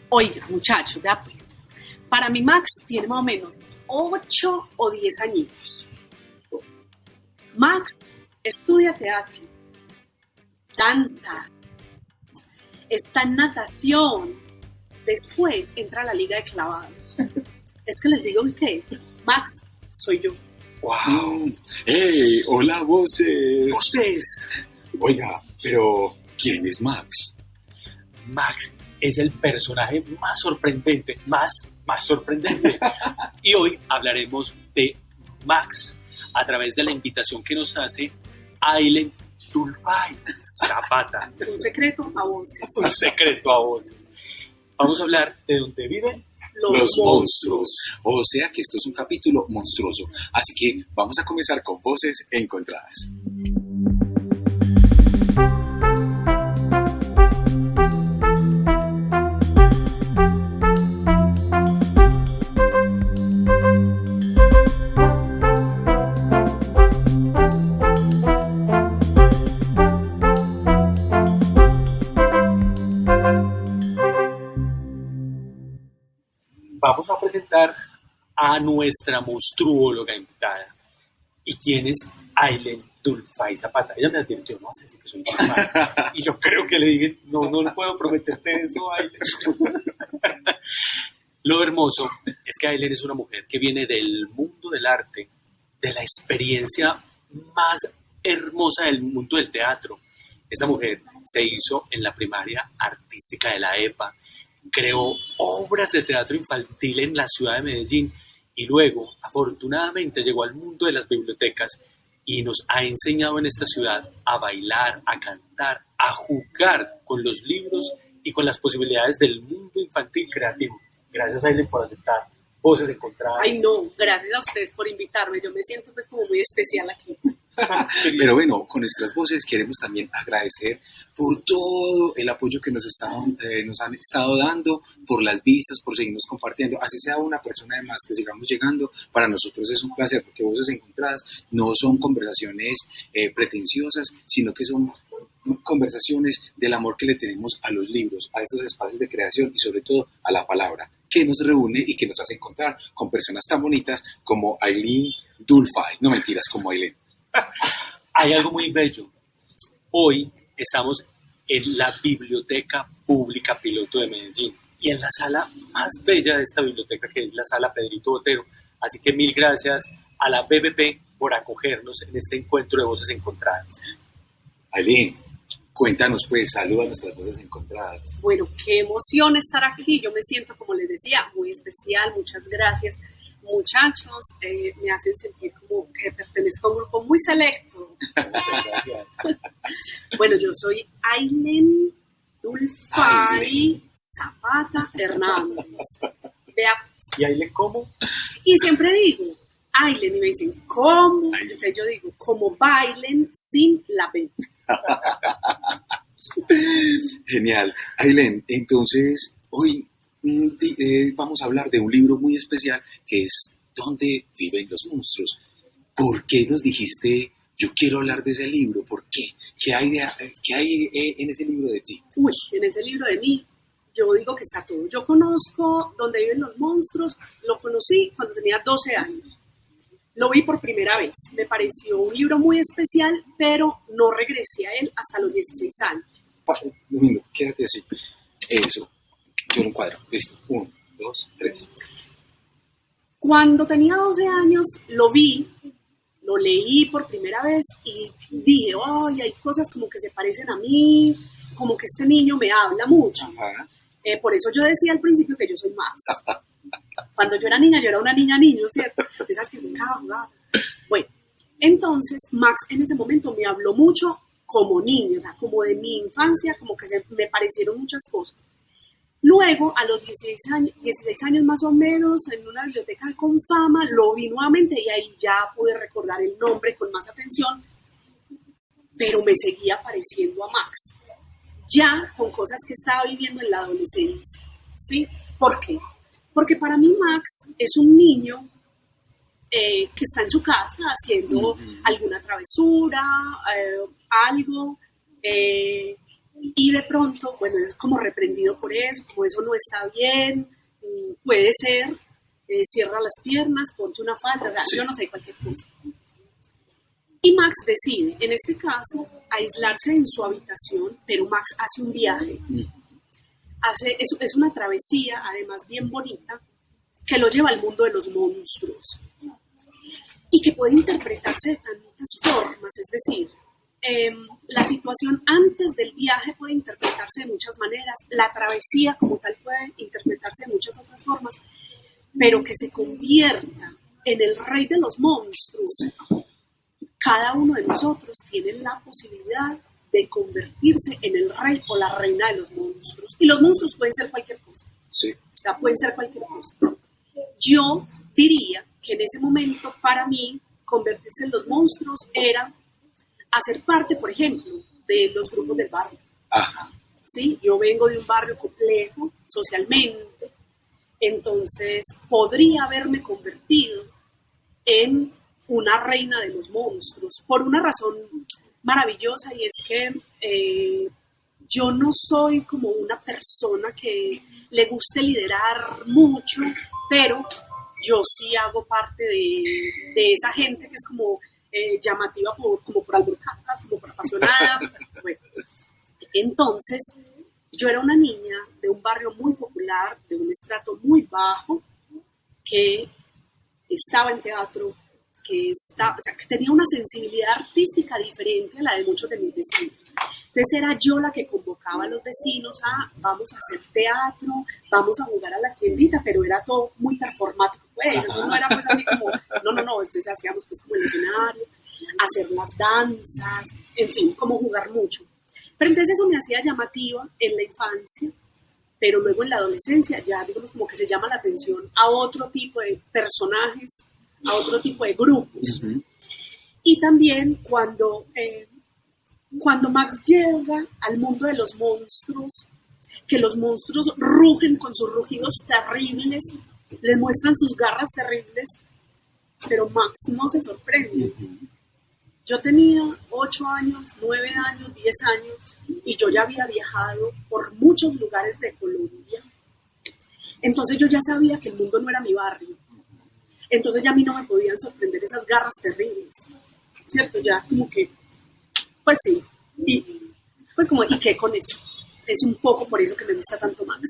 Oiga, muchachos, vea pues. Para mí Max tiene más o menos 8 o 10 añitos. Max estudia teatro, danzas, está en natación, después entra a la liga de clavados. Es que les digo que Max soy yo. ¡Wow! ¡Hey! ¡Hola, voces! ¡Voces! Oiga, pero ¿quién es Max? Max es el personaje más sorprendente, más sorprendente. Y hoy hablaremos de Max a través de la invitación que nos hace Aylen Dulfay Zapata. Un secreto a voces. Un secreto a voces. Vamos a hablar de dónde viven los monstruos. O sea que esto es un capítulo monstruoso. Así que vamos a comenzar con voces encontradas. Vamos a presentar a nuestra monstruóloga invitada. ¿Y quién es Aylen Dulfay Zapata? Ella me advirtió, no vas a decir que soy Dulfay. Y yo creo que le dije, no puedo prometerte eso, Aylen. Lo hermoso es que Aylen es una mujer que viene del mundo del arte, de la experiencia más hermosa del mundo del teatro. Esta mujer se hizo en la primaria artística de la EPA, creó obras de teatro infantil en la ciudad de Medellín y luego, afortunadamente, llegó al mundo de las bibliotecas y nos ha enseñado en esta ciudad a bailar, a cantar, a jugar con los libros y con las posibilidades del mundo infantil creativo. Gracias, Aylen, por aceptar Voces Encontradas. Ay, no, gracias a ustedes por invitarme. Yo me siento pues como muy especial aquí. Pero bueno, con nuestras voces queremos también agradecer por todo el apoyo que nos han estado dando, por las vistas, por seguirnos compartiendo. Así sea una persona de más que sigamos llegando, para nosotros es un placer, porque Voces Encontradas no son conversaciones pretenciosas, sino que son conversaciones del amor que le tenemos a los libros, a estos espacios de creación y sobre todo a la palabra, que nos reúne y que nos hace encontrar con personas tan bonitas como Aylen Dulfay. No mentiras, como Aylen. Hay algo muy bello. Hoy estamos en la Biblioteca Pública Piloto de Medellín y en la sala más bella de esta biblioteca, que es la Sala Pedrito Botero. Así que mil gracias a la BBP por acogernos en este encuentro de Voces Encontradas. Aylen, cuéntanos pues, saluda a nuestras Voces Encontradas. Bueno, qué emoción estar aquí. Yo me siento, como les decía, muy especial. Muchas gracias. Muchachos, me hacen sentir como que pertenezco a un grupo muy selecto. Gracias. Bueno, yo soy Aylen Dulfay Zapata Hernández. Vea. ¿Y Aylen cómo? Y siempre digo, Aylen, y me dicen, ¿cómo? Entonces yo digo, como bailen sin la B. Genial. Aylen, entonces, hoy vamos a hablar de un libro muy especial que es ¿Dónde viven los monstruos? ¿Por qué nos dijiste, yo quiero hablar de ese libro? ¿Por qué? ¿Qué hay en ese libro de ti? Uy, en ese libro de mí, yo digo que está todo. Yo conozco Dónde viven los monstruos, lo conocí cuando tenía 12 años. Lo vi por primera vez. Me pareció un libro muy especial, pero no regresé a él hasta los 16 años. Domingo, quédate así. Eso. Yo lo encuadro. Listo. 1, 2, 3. Cuando tenía 12 años, lo vi, lo leí por primera vez y dije, ¡ay, hay cosas como que se parecen a mí! Como que este niño me habla mucho. Por eso yo decía al principio que yo soy Max. Cuando yo era niña, yo era una niño, ¿cierto? De esas que me cago. Bueno, entonces Max en ese momento me habló mucho como niño, o sea, como de mi infancia, como que me parecieron muchas cosas. Luego, a los 16 años más o menos, en una biblioteca de Confama, lo vi nuevamente y ahí ya pude recordar el nombre con más atención, pero me seguía pareciendo a Max, ya con cosas que estaba viviendo en la adolescencia, ¿sí? ¿Por qué? Porque para mí Max es un niño que está en su casa haciendo alguna travesura, algo, Y de pronto, bueno, es como reprendido por eso, como eso no está bien, puede ser, cierra las piernas, ponte una falda, Sí. yo no sé, cualquier cosa. Y Max decide, en este caso, aislarse en su habitación, pero Max hace un viaje, es una travesía, además bien bonita, que lo lleva al mundo de los monstruos y que puede interpretarse de tantas formas, es decir, la situación antes del viaje puede interpretarse de muchas maneras, la travesía como tal puede interpretarse de muchas otras formas, pero que se convierta en el rey de los monstruos. Cada uno de nosotros tiene la posibilidad de convertirse en el rey o la reina de los monstruos. Y los monstruos pueden ser cualquier cosa. Sí. O sea, pueden ser cualquier cosa. Yo diría que en ese momento, para mí, convertirse en los monstruos era hacer parte, por ejemplo, de los grupos del barrio. Ajá. ¿Sí? Yo vengo de un barrio complejo socialmente, entonces podría haberme convertido en una reina de los monstruos por una razón maravillosa, y es que yo no soy como una persona que le guste liderar mucho, pero yo sí hago parte de esa gente que es como llamativa como por alborotada, como por apasionada. Bueno, entonces, yo era una niña de un barrio muy popular, de un estrato muy bajo, que estaba en teatro, que tenía una sensibilidad artística diferente a la de muchos de mis vecinos. Entonces era yo la que convocaba a los vecinos a vamos a hacer teatro, vamos a jugar a la tiendita, pero era todo muy performático, pues. Eso no era pues así como, no, entonces hacíamos pues como el escenario, hacer las danzas, en fin, como jugar mucho. Pero entonces eso me hacía llamativa en la infancia, pero luego en la adolescencia ya digamos como que se llama la atención a otro tipo de personajes, a otro tipo de grupos. Uh-huh. Y también cuando Max llega al mundo de los monstruos, que los monstruos rugen con sus rugidos terribles, les muestran sus garras terribles, pero Max no se sorprende. Uh-huh. Yo tenía 8 años, 9 años, 10 años, y yo ya había viajado por muchos lugares de Colombia. Entonces yo ya sabía que el mundo no era mi barrio. Entonces ya a mí no me podían sorprender esas garras terribles, ¿cierto? Ya como que, pues sí, y pues como, ¿y qué con eso? Es un poco por eso que me gusta tanto Max.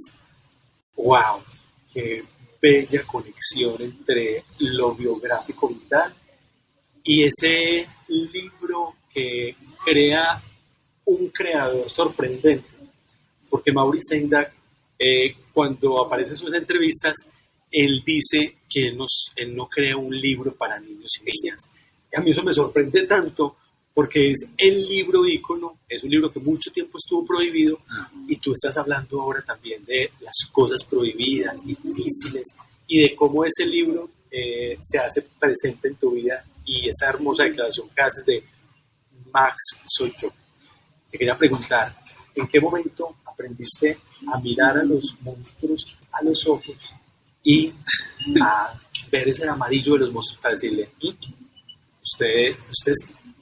¡Wow! ¡Qué bella conexión entre lo biográfico vital y ese libro que crea un creador sorprendente! Porque Maurice Sendak, cuando aparece en sus entrevistas, él dice que él no crea un libro para niños y niñas. Y a mí eso me sorprende tanto porque es el libro ícono, es un libro que mucho tiempo estuvo prohibido, y tú estás hablando ahora también de las cosas prohibidas, difíciles, y de cómo ese libro se hace presente en tu vida, y esa hermosa declaración que haces de Max soy yo. Te quería preguntar, ¿en qué momento aprendiste a mirar a los monstruos a los ojos y a ver ese amarillo de los monstruos para decirle, ustedes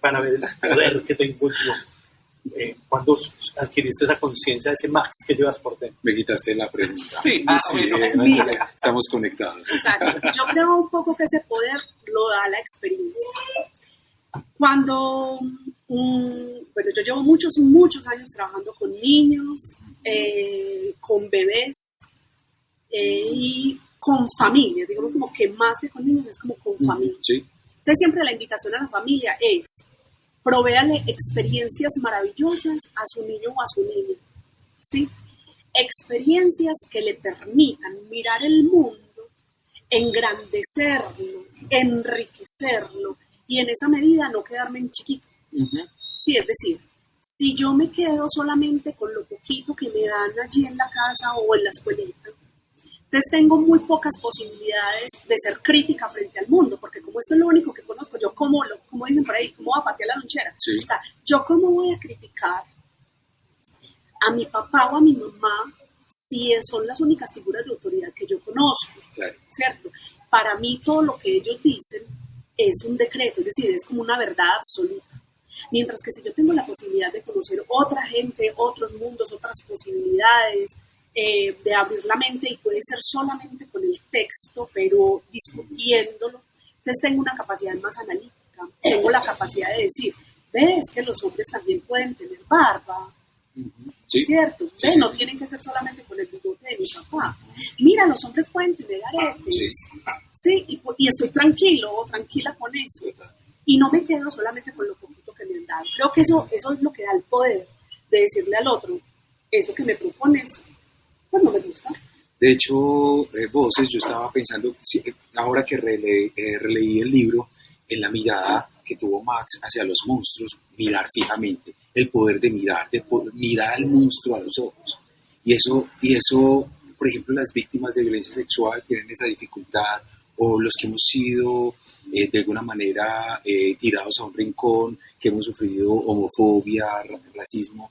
van a ver el poder que tengo yo? ¿Cuándo adquiriste esa conciencia de ese Max que llevas por dentro? Me quitaste la pregunta. Sí, bueno. Estamos conectados. Exacto. Yo creo un poco que ese poder lo da la experiencia. Cuando, bueno, yo llevo muchos años trabajando con niños, con bebés y con familias, digamos como que más que con niños es como con familias. Sí. Entonces siempre la invitación a la familia es provéale experiencias maravillosas a su niño o a su niña, ¿sí? Experiencias que le permitan mirar el mundo, engrandecerlo, enriquecerlo, y en esa medida no quedarme en chiquito. Uh-huh. Sí, es decir, si yo me quedo solamente con lo poquito que me dan allí en la casa o en la escuelita, entonces tengo muy pocas posibilidades de ser crítica frente al mundo, porque como esto es lo único que conozco, yo como dicen por ahí, ¿cómo va a patear la lonchera? Sí. O sea, yo cómo voy a criticar a mi papá o a mi mamá si son las únicas figuras de autoridad que yo conozco, Claro. ¿cierto? Para mí todo lo que ellos dicen es un decreto, es decir, es como una verdad absoluta. Mientras que si yo tengo la posibilidad de conocer otra gente, otros mundos, otras posibilidades, de abrir la mente, y puede ser solamente con el texto, pero discutiéndolo, entonces tengo una capacidad más analítica, tengo la capacidad de decir, ves que los hombres también pueden tener barba, Sí. ¿cierto? Sí, ¿Ves? sí, No sí. tienen que ser solamente con el bigote de mi papá. Mira, los hombres pueden tener aretes. Sí. Sí, y estoy tranquilo o tranquila con eso. Y no me quedo solamente con lo poquito que me han dado. Creo que eso es lo que da el poder de decirle al otro, eso que me propones, pues no me gusta. De hecho, Voces, yo estaba pensando, sí, ahora que releí el libro, en la mirada que tuvo Max hacia los monstruos, mirar fijamente, el poder de mirar, mirar al monstruo a los ojos. Y eso, por ejemplo, las víctimas de violencia sexual tienen esa dificultad, o los que hemos sido de alguna manera tirados a un rincón, que hemos sufrido homofobia, racismo,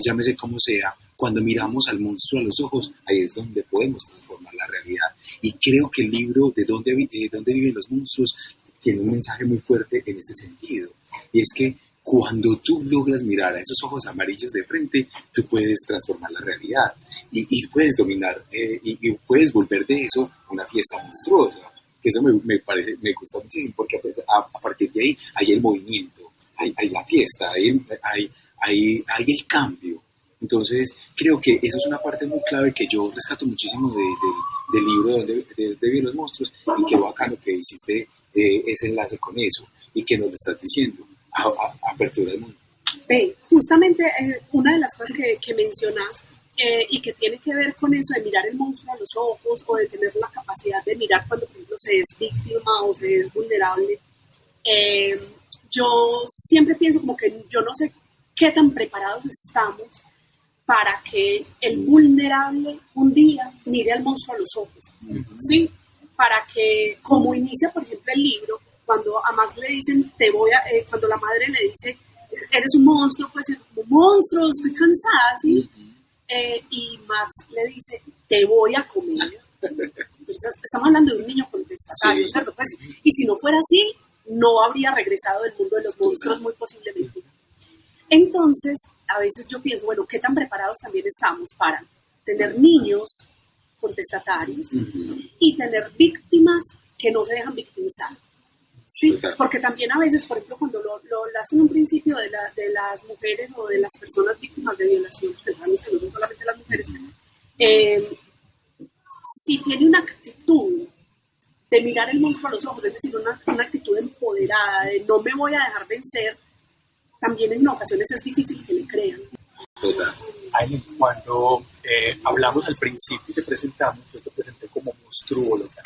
llámese como sea, cuando miramos al monstruo a los ojos, ahí es donde podemos transformar la realidad. Y creo que el libro de dónde viven los monstruos tiene un mensaje muy fuerte en ese sentido. Y es que cuando tú logras mirar a esos ojos amarillos de frente, tú puedes transformar la realidad y puedes dominar y puedes volver de eso una fiesta monstruosa. Que eso me parece, me gusta muchísimo, porque a partir de ahí hay el movimiento, hay la fiesta, hay el cambio. Entonces, creo que eso es una parte muy clave que yo rescato muchísimo del libro de viven los monstruos, y qué bacano que hiciste ese enlace con eso y que nos lo estás diciendo, apertura del mundo. Justamente una de las cosas que mencionas y que tiene que ver con eso de mirar el monstruo a los ojos, o de tener la capacidad de mirar cuando, por ejemplo, se es víctima o se es vulnerable, yo siempre pienso como que yo no sé qué tan preparados estamos para que el vulnerable un día mire al monstruo a los ojos, ¿sí? Para que, como inicia, por ejemplo, el libro, cuando a Max le dicen, cuando la madre le dice, eres un monstruo, pues como monstruo, estoy cansada, ¿sí? Y Max le dice, te voy a comer. Estamos hablando de un niño contestatario, sí, ¿cierto? Pues, y si no fuera así, no habría regresado del mundo de los monstruos, muy posiblemente. Entonces, a veces yo pienso, bueno, ¿qué tan preparados también estamos para tener niños contestatarios y tener víctimas que no se dejan victimizar? Sí, porque también a veces, por ejemplo, cuando lo hablaste en un principio de las mujeres o de las personas víctimas de violación, que no solamente las mujeres, si tiene una actitud de mirar el monstruo a los ojos, es decir, una actitud empoderada, de no me voy a dejar vencer, también en ocasiones es difícil que le crean. Total. Aileen, cuando hablamos al principio y te presentamos, yo te presenté como monstruóloga.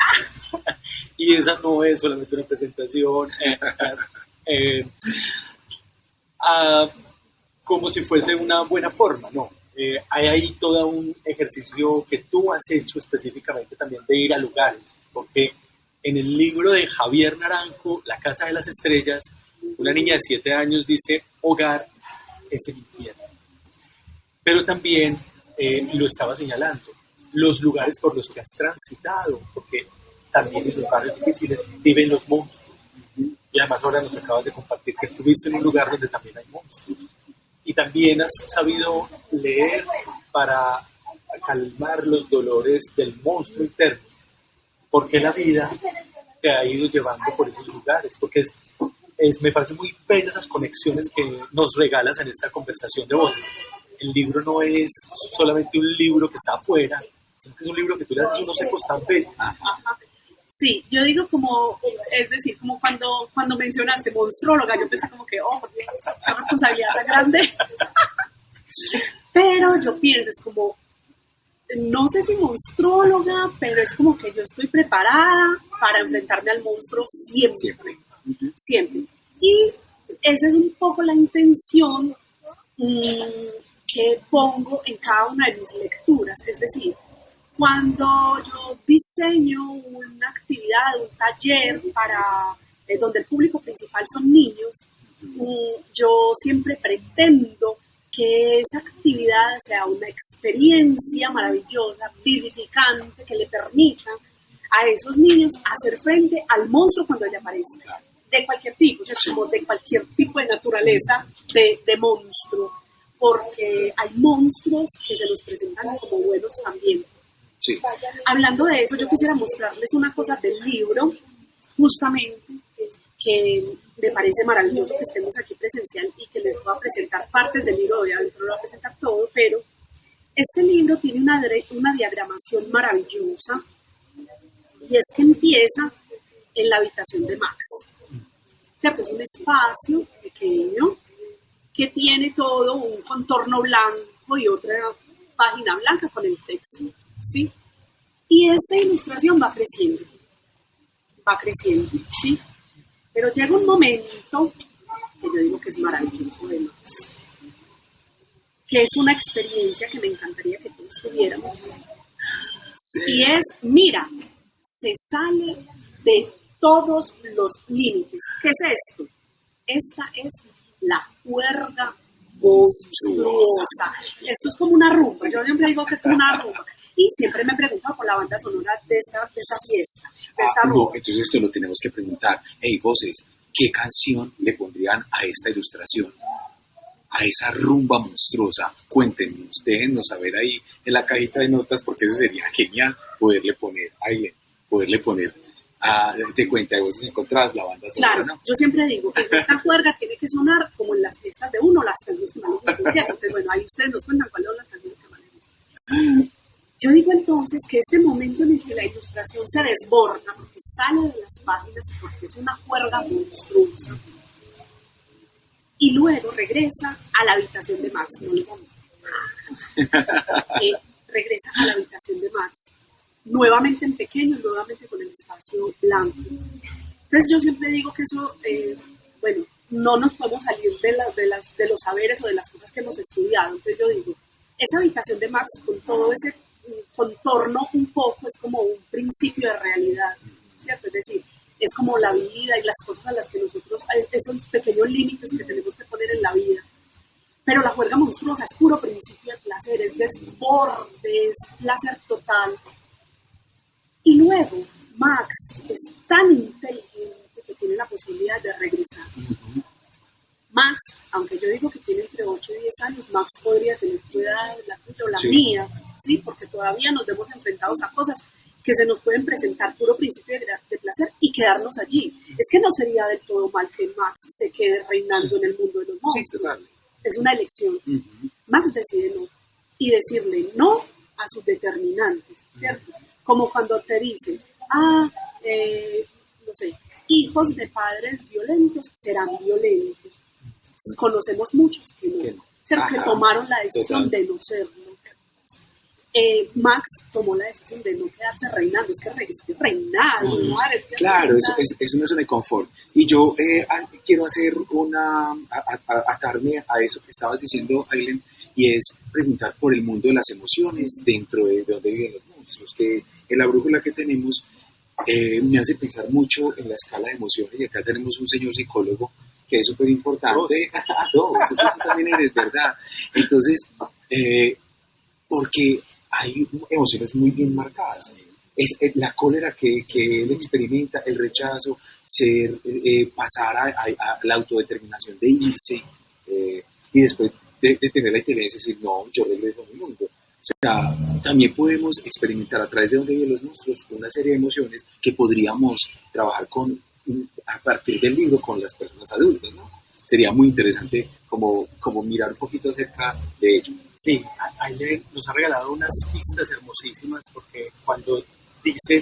Y esa no es solamente una presentación como si fuese una buena forma, no. Hay ahí todo un ejercicio que tú has hecho específicamente también de ir a lugares, porque en el libro de Javier Naranjo, La Casa de las Estrellas, una niña de 7 años dice, hogar es el infierno. Pero también lo estaba señalando, los lugares por los que has transitado, porque también en los barrios difíciles viven los monstruos. Y además ahora nos acabas de compartir que estuviste en un lugar donde también hay monstruos. Y también has sabido leer para calmar los dolores del monstruo interno. Porque la vida te ha ido llevando por esos lugares, porque me parece muy bella esas conexiones que nos regalas en esta conversación de voces. El libro no es solamente un libro que está afuera, sino que es un libro que tú le haces unos ecos tan bellos. Sí, yo digo como, es decir, como cuando mencionaste monstruóloga, yo pensé como que, porque la responsabilidad tan grande. Pero yo pienso, es como, no sé si monstruóloga, pero es como que yo estoy preparada para enfrentarme al monstruo siempre. Siempre. Y esa es un poco la intención que pongo en cada una de mis lecturas. Es decir, cuando yo diseño una actividad, un taller donde el público principal son niños, yo siempre pretendo que esa actividad sea una experiencia maravillosa, vivificante, que le permita a esos niños hacer frente al monstruo cuando ella aparezca. de cualquier tipo, ¿cierto? Sí. Como de cualquier tipo de naturaleza de monstruo, porque hay monstruos que se nos presentan como buenos también. Sí. Hablando de eso, yo quisiera mostrarles una cosa del libro, justamente, que me parece maravilloso que estemos aquí presencial y que les pueda presentar partes del libro, obviamente no lo voy a presentar todo, pero este libro tiene una diagramación maravillosa, y es que empieza en la habitación de Max, ¿cierto? Es un espacio pequeño que tiene todo un contorno blanco y otra página blanca con el texto, ¿sí? Y esta ilustración va creciendo, ¿sí? Pero llega un momento que yo digo que es maravilloso de Max, que es una experiencia que me encantaría que todos tuviéramos. Sí. Y es, mira, se sale de todos los límites. ¿Qué es esto? Esta es la juerga monstruosa. Esto es como una rumba. Yo siempre digo que es como una rumba. Y siempre me he preguntado por la banda sonora de esta fiesta, de esta rumba. No, entonces esto lo tenemos que preguntar. Hey, voces, ¿qué canción le pondrían a esta ilustración? A esa rumba monstruosa. Cuéntenos, déjennos saber ahí en la cajita de notas, porque eso sería genial poderle poner de cuenta de voces encontradas la banda sonora. Claro, ¿no? yo siempre digo que esta juerga tiene que sonar como en las fiestas de uno, las canciones que más les gustan, ¿cierto? Entonces, bueno, ahí ustedes nos cuentan cuáles son las canciones que más les gustan. Yo digo entonces que este momento en el que la ilustración se desborda, porque sale de las páginas y porque es una juerga monstruosa, y luego regresa a la habitación de Max, no le vamos a regresa a la habitación de Max, nuevamente en pequeño, nuevamente con el espacio blanco. Entonces yo siempre digo que eso, bueno, no nos podemos salir de los saberes o de las cosas que hemos estudiado. Entonces yo digo, esa habitación de Max con todo ese contorno un poco es como un principio de realidad, ¿cierto? Es decir, es como la vida y las cosas a las que nosotros, esos pequeños límites que tenemos que poner en la vida. Pero la juerga monstruosa es puro principio de placer, es desborde, es placer total. Y luego, Max es tan inteligente que tiene la posibilidad de regresar. Max, aunque yo digo que tiene entre 8 y 10 años, Max podría tener tu edad, la tuya o la mía, ¿sí? Porque todavía nos vemos enfrentados a cosas que se nos pueden presentar puro principio de placer y quedarnos allí. Es que no sería del todo mal que Max se quede reinando en el mundo de los monstruos. Sí, total. Es una elección. Max decide no. Y decirle no a sus determinantes, ¿cierto? Como cuando te dicen, no sé, hijos de padres violentos serán violentos. Conocemos muchos que no, ¿cierto? Que tomaron la decisión de no serlo. Max tomó la decisión de no quedarse reinando, es que reinar, ¿no? Claro, es una zona de confort. Y yo quiero hacer atarme a eso que estabas diciendo, Aileen, y es preguntar por el mundo de las emociones dentro de donde viven los monstruos, que en la brújula que tenemos me hace pensar mucho en la escala de emociones, y acá tenemos un señor psicólogo que es súper importante. Eso tú también eres, ¿verdad? Entonces, porque hay emociones muy bien marcadas. Es la cólera que él experimenta, el rechazo, pasar a la autodeterminación de irse, y después de tener la inteligencia de decir, no, yo regreso a mi mundo. O sea, también podemos experimentar a través de donde viven los monstruos una serie de emociones que podríamos trabajar a partir del libro con las personas adultas, ¿no? Sería muy interesante como mirar un poquito acerca de ello. Sí, Aileen nos ha regalado unas pistas hermosísimas, porque cuando dices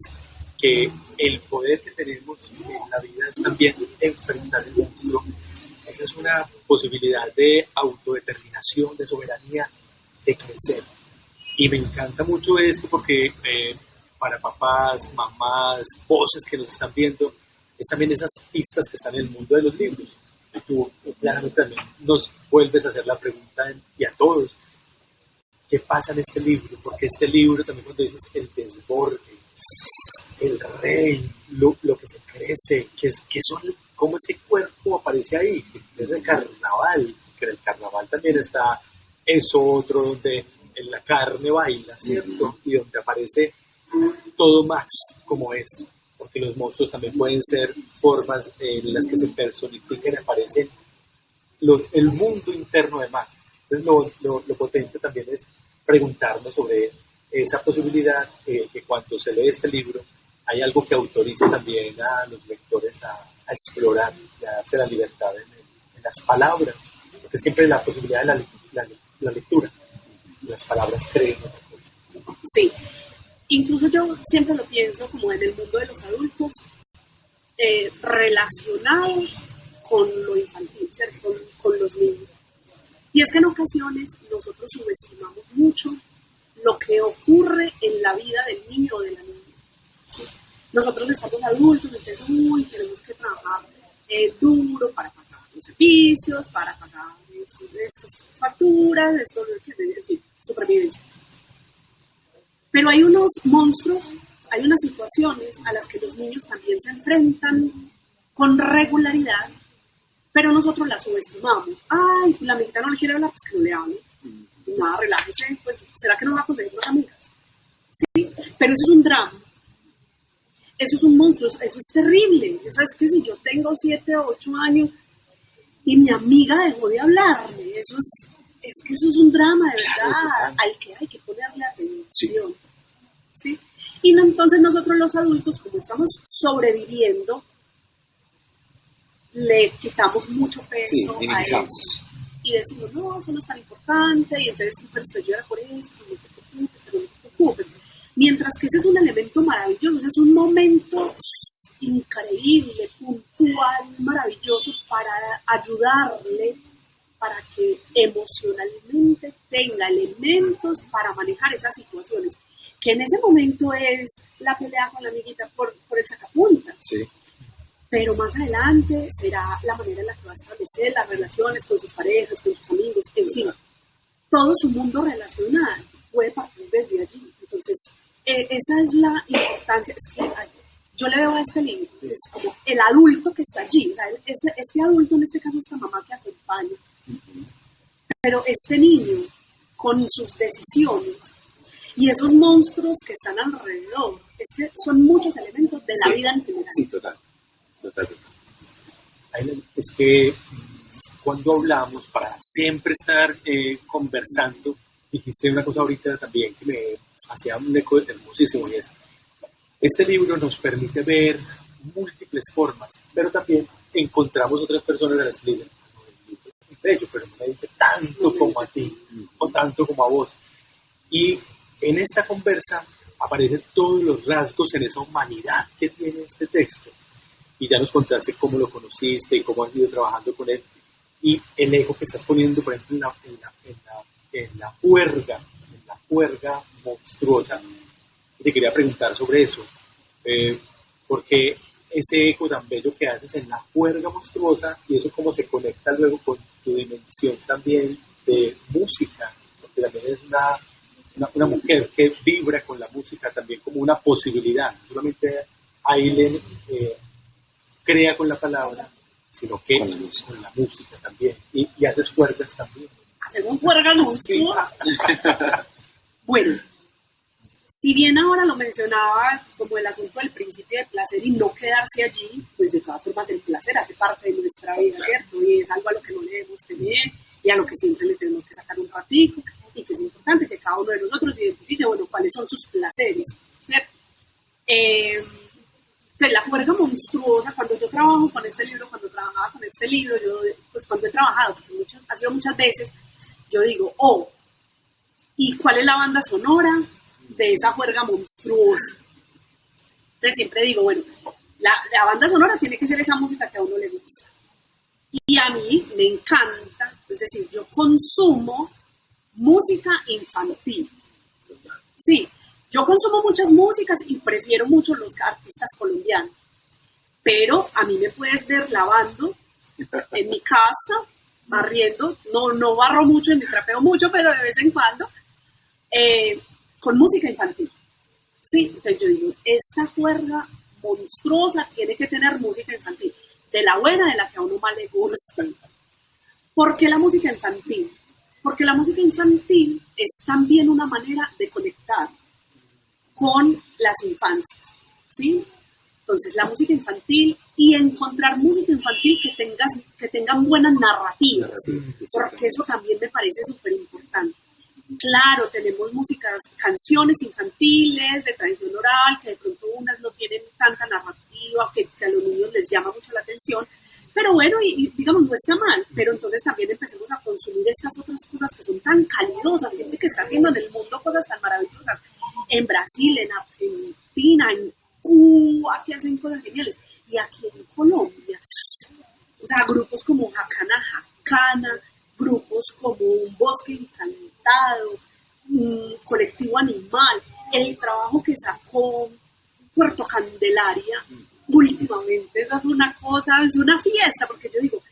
que el poder que tenemos en la vida es también enfrentar el monstruo, esa es una posibilidad de autodeterminación, de soberanía, de crecer. Y me encanta mucho esto porque para papás, mamás, voces que nos están viendo, es también esas pistas que están en el mundo de los libros. Y tú claramente también nos vuelves a hacer la pregunta, y a todos, ¿qué pasa en este libro? Porque este libro también, cuando dices el desborde, el rey, lo que se crece, cómo ese cuerpo aparece ahí, que es el carnaval, que en el carnaval también está eso otro donde en la carne baila, ¿cierto? Y donde aparece todo Max como es, por porque los monstruos también pueden ser formas en las que se personifican y aparecen el mundo interno de Max. Entonces lo potente también es preguntarnos sobre esa posibilidad, que cuando se lee este libro hay algo que autoriza también a los lectores a explorar y a darse la libertad en las palabras, porque siempre la posibilidad de la lectura, las palabras creen otra cosa. Sí, incluso yo siempre lo pienso como en el mundo de los adultos, relacionados con lo infantil, ¿cierto? Con los niños. Y es que en ocasiones nosotros subestimamos mucho lo que ocurre en la vida del niño o de la niña. ¿Sí? Nosotros estamos adultos, entonces tenemos que trabajar duro para pagar los servicios, para pagar estas facturas, en fin, supervivencia. Pero hay unos monstruos, hay unas situaciones a las que los niños también se enfrentan con regularidad, pero nosotros las subestimamos. Ay, la amiguita no le quiere hablar, pues que no le hable. Nada, relájese, pues ¿será que no va a conseguir más amigas? Sí, pero eso es un drama. Eso es un monstruo, eso es terrible. Eso es que si yo tengo 7 o 8 años y mi amiga dejó de hablarme, es que eso es un drama de verdad, al que hay que ponerle atención. ¿Sí? Y entonces nosotros los adultos, como estamos sobreviviendo, le quitamos mucho peso a eso. Y decimos, no, eso no es tan importante, y entonces, pero usted llora por eso, no te preocupes. Mientras que ese es un elemento maravilloso, ese es un momento increíble, puntual, maravilloso para ayudarle, para que emocionalmente tenga elementos para manejar esas situaciones, que en ese momento es la pelea con la amiguita por el sacapuntas. Sí. Pero más adelante será la manera en la que va a establecer las relaciones con sus parejas, con sus amigos, en fin. Todo su mundo relacional puede partir desde allí. Entonces, esa es la importancia. Es que yo le veo a este libro, es como el adulto que está allí. O sea, este adulto, en este caso, esta mamá que acompaña. Pero este niño, con sus decisiones y esos monstruos que están alrededor, es que son muchos elementos de la vida en general. Sí, total. Es que cuando hablamos, para siempre estar conversando, dijiste una cosa ahorita también que me hacía un eco hermosísimo, y es: este libro nos permite ver múltiples formas, pero también encontramos otras personas de las que dicen, no, el libro es muy bello, pero no me dice tanto como a ti, o tanto como a vos. Y en esta conversa aparecen todos los rasgos en esa humanidad que tiene este texto. Y ya nos contaste cómo lo conociste y cómo has ido trabajando con él. Y el eco que estás poniendo, por ejemplo, en la juerga monstruosa. Y te quería preguntar sobre eso. Porque ese eco tan bello que haces en la juerga monstruosa, y eso cómo se conecta luego con tu dimensión también de música. Porque también es una mujer que vibra con la música también como una posibilidad. No solamente Aileen crea con la palabra, sino que con la música también. Y haces cuerdas también. Hacemos cuerdas monstruosas. Bueno, si bien ahora lo mencionaba como el asunto del principio de placer y no quedarse allí, pues de todas formas el placer hace parte de nuestra vida, ¿cierto? Y es algo a lo que no le debemos temer y a lo que siempre le tenemos que sacar un ratico, y que es importante que cada uno de nosotros identifique, bueno, cuáles son sus placeres, ¿cierto? Pues la juerga monstruosa, cuando yo trabajo con este libro, cuando trabajaba con este libro, yo, pues cuando he trabajado, porque ha sido muchas veces, yo digo, ¿y cuál es la banda sonora de esa juerga monstruosa? Entonces siempre digo, bueno, la banda sonora tiene que ser esa música que a uno le gusta. Y a mí me encanta, es decir, yo consumo música infantil. Sí, yo consumo muchas músicas y prefiero mucho los artistas colombianos, pero a mí me puedes ver lavando en mi casa, barriendo, no barro mucho ni trapeo mucho, pero de vez en cuando, con música infantil. Sí, entonces yo digo, esta juerga monstruosa tiene que tener música infantil, de la buena, de la que a uno más le gusta. ¿Por qué la música infantil? Porque la música infantil es también una manera de conectar con las infancias, ¿sí? Entonces, la música infantil y encontrar música infantil que tengan buenas narrativas, porque eso también me parece súper importante. Claro, tenemos canciones infantiles de tradición oral, que de pronto unas no tienen tanta narrativa, que a los niños les llama mucho la atención, pero bueno, y digamos, no está mal, pero entonces también empecemos a consumir estas otras cosas que son tan calidosas, gente que está haciendo en el mundo cosas tan maravillosas, en Brasil, en Argentina, en Cuba, que hacen cosas geniales, y aquí en Colombia, o sea, grupos como Jacana Jacana, grupos como Un Bosque Encantado, Colectivo Animal, el trabajo que sacó Puerto Candelaria últimamente, eso es una cosa, es una fiesta, porque yo digo,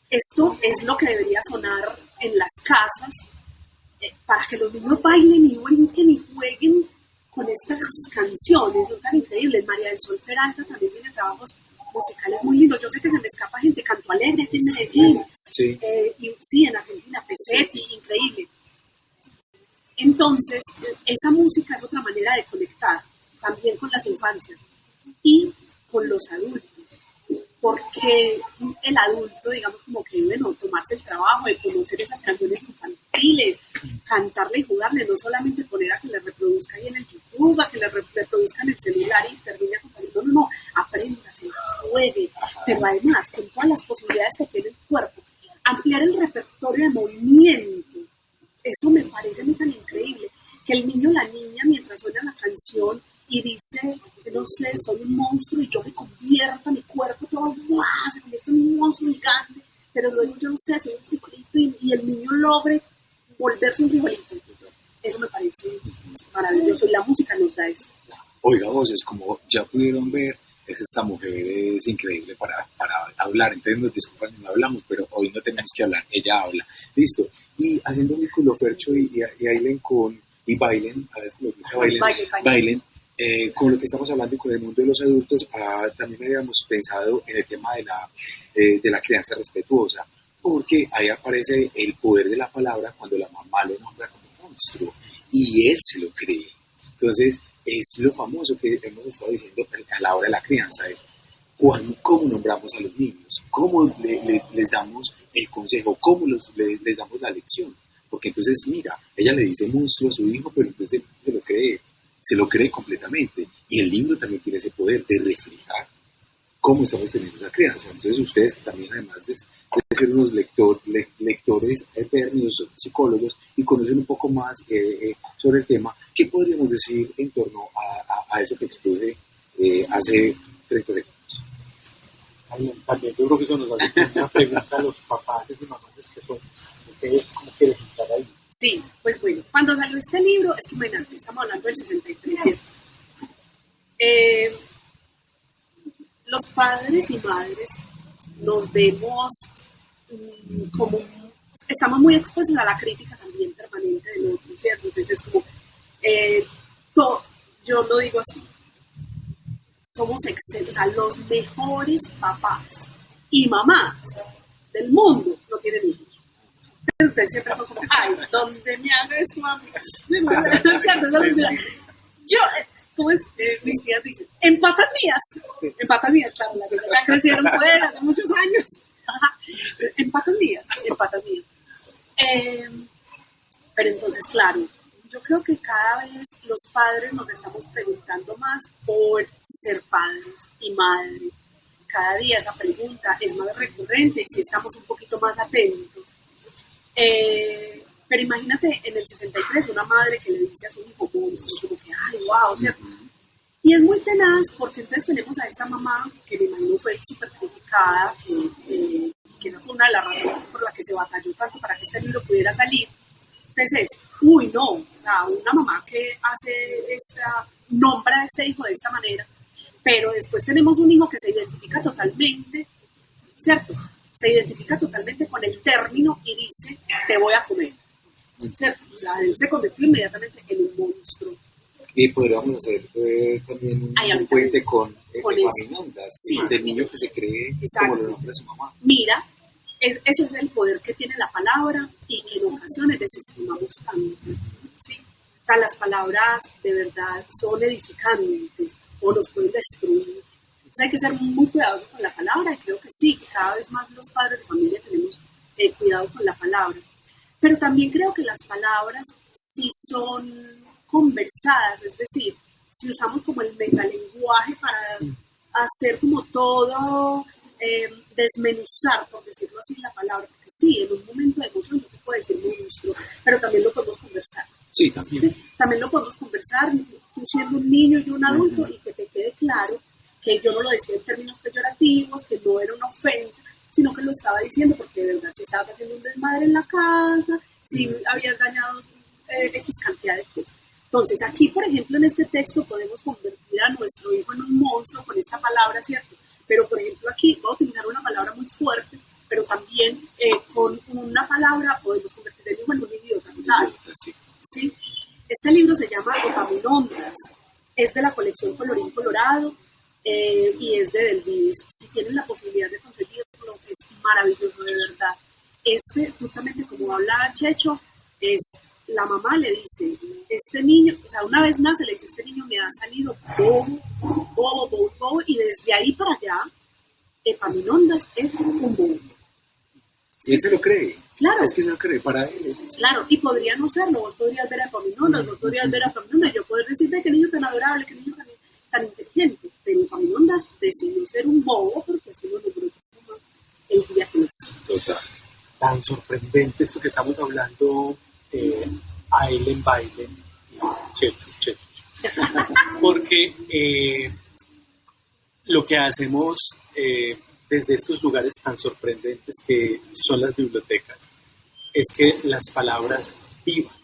esto es lo que debería sonar en las casas, para que los niños bailen y brinquen y jueguen con estas canciones, son tan increíbles. María del Sol Peralta también tiene trabajos musicales muy lindos. Yo sé que se me escapa gente, Canto Alegre en Medellín, Sí. Y sí, en Argentina, Pesetti, increíble. Entonces, esa música es otra manera de conectar también con las infancias y con los adultos, porque el adulto, digamos, como que bueno, tomarse el trabajo de conocer esas canciones infantiles, cantarle y jugarle, no solamente poner a que le reproduzca ahí en el YouTube, a que le reproduzca en el celular y termine acompañando, no, apréndase, juegue, pero además, con todas las posibilidades que tiene el cuerpo, ampliar el repertorio de movimiento. Eso me parece muy tan increíble, que el niño o la niña, mientras suena la canción y dice, no sé, soy un monstruo y yo me convierto, mi cuerpo todo, ¡guau!, se convierte en un monstruo gigante, pero luego yo no sé, soy un frijolito y el niño logre volverse un frijolito. Eso me parece maravilloso y la música nos da eso. Oiga, voces, como ya pudieron ver, esta mujer es increíble para hablar. Entonces nos disculpan si no hablamos, pero hoy no tenemos que hablar, ella habla. Listo. Y haciendo un vínculo Fercho y Ailen y Bailen, a veces me gusta Bailen, con lo que estamos hablando y con el mundo de los adultos, también habíamos pensado en el tema de la crianza respetuosa, porque ahí aparece el poder de la palabra cuando la mamá lo nombra como monstruo y él se lo cree. Entonces, es lo famoso que hemos estado diciendo a la hora de la crianza, es cómo nombramos a los niños, cómo les damos el consejo, cómo les damos la lección. Porque entonces, mira, ella le dice monstruo a su hijo, pero entonces se lo cree completamente. Y el libro también tiene ese poder de reflejar cómo estamos teniendo esa crianza. Entonces, ustedes también, además de ser unos lectores eternos, psicólogos, y conocen un poco más sobre el tema, ¿qué podríamos decir en torno a eso que expuse hace 30 segundos? También yo creo que eso nos hace una pregunta a los papás y mamás que son. ¿Cómo quieres estar ahí? Sí, pues bueno, cuando salió este libro, es que imagínate, estamos hablando del 63, ¿cierto? Los padres y madres nos vemos como, estamos muy expuestos a la crítica también permanente del otro, ¿cierto? Entonces es como, yo lo digo así, somos excelentes, o sea, los mejores papás y mamás del mundo no tienen hijos. Pero ustedes siempre son como, ay, ¿dónde me haga eso, mami? Yo, ¿cómo es? Mis tías dicen, en patas mías, claro, la que ya crecieron fuera hace muchos años. En patas mías. Pero entonces, claro, yo creo que cada vez los padres nos estamos preguntando más por ser padres y madres. Cada día esa pregunta es más recurrente y si estamos un poquito más atentos. Pero imagínate en el 63 una madre que le dice a su hijo monstruo, como que, ay, wow, ¿cierto? Y es muy tenaz porque entonces tenemos a esta mamá que me imagino fue súper criticada, que no fue una de las razones por la que se batalló tanto para que este libro pudiera salir. Entonces no, o sea, una mamá que nombra a este hijo de esta manera, pero después tenemos un hijo que se identifica totalmente, ¿cierto? Se identifica totalmente con el término y dice, te voy a comer, ¿cierto? Él se convirtió inmediatamente en un monstruo. Y podríamos hacer también un puente con Epaminondas, sí, del niño que se cree. Exacto. Como lo nombra su mamá. Mira, eso es el poder que tiene la palabra y que en ocasiones desestimamos tanto, ¿sí? O sea, las palabras de verdad son edificantes o nos pueden destruir. Entonces hay que ser muy cuidadosos con la palabra y creo que sí, que cada vez más los padres de familia tenemos cuidado con la palabra. Pero también creo que las palabras, si son conversadas, es decir, si usamos como el metalenguaje para hacer como todo, desmenuzar, por decirlo así, la palabra, porque sí, en un momento de emoción no te puede decir monstruo, pero también lo podemos conversar. Sí, también. Sí, también lo podemos conversar, tú siendo un niño y yo un adulto, y que te quede claro que yo no lo decía en términos peyorativos, que no era una ofensa, sino que lo estaba diciendo porque de verdad si estabas haciendo un desmadre en la casa, si habías dañado X cantidad de cosas. Entonces aquí, por ejemplo, en este texto podemos convertir a nuestro hijo en un monstruo con esta palabra, ¿cierto? Pero, por ejemplo, aquí voy a utilizar una palabra muy fuerte, pero también con una palabra podemos convertir el hijo en un idiota. Sí. ¿Sí? Este libro se llama Epaminondas, es de la colección Colorín Colorado y es de Delvides. Si tienen la posibilidad de conseguirlo, es maravilloso, de verdad. Justamente como habla Checho, la mamá le dice, este niño, o sea, una vez nace, le dice, este niño me ha salido bobo, y desde ahí para allá, Epaminondas es un bobo. Y él se lo cree. Claro. Es que se lo cree para él. Eso sí. Claro, y podría no serlo. Vos podrías ver a Epaminondas, vos podrías ver a Epaminondas, yo poder decirte qué niño tan adorable, qué niño tan inteligente. Pero Epaminondas decidió ser un bobo porque así lo logró el día que nació. Total. Tan sorprendente esto que estamos hablando, Aileen Biden y Chechus. Porque lo que hacemos desde estos lugares tan sorprendentes que son las bibliotecas es que las palabras vivan,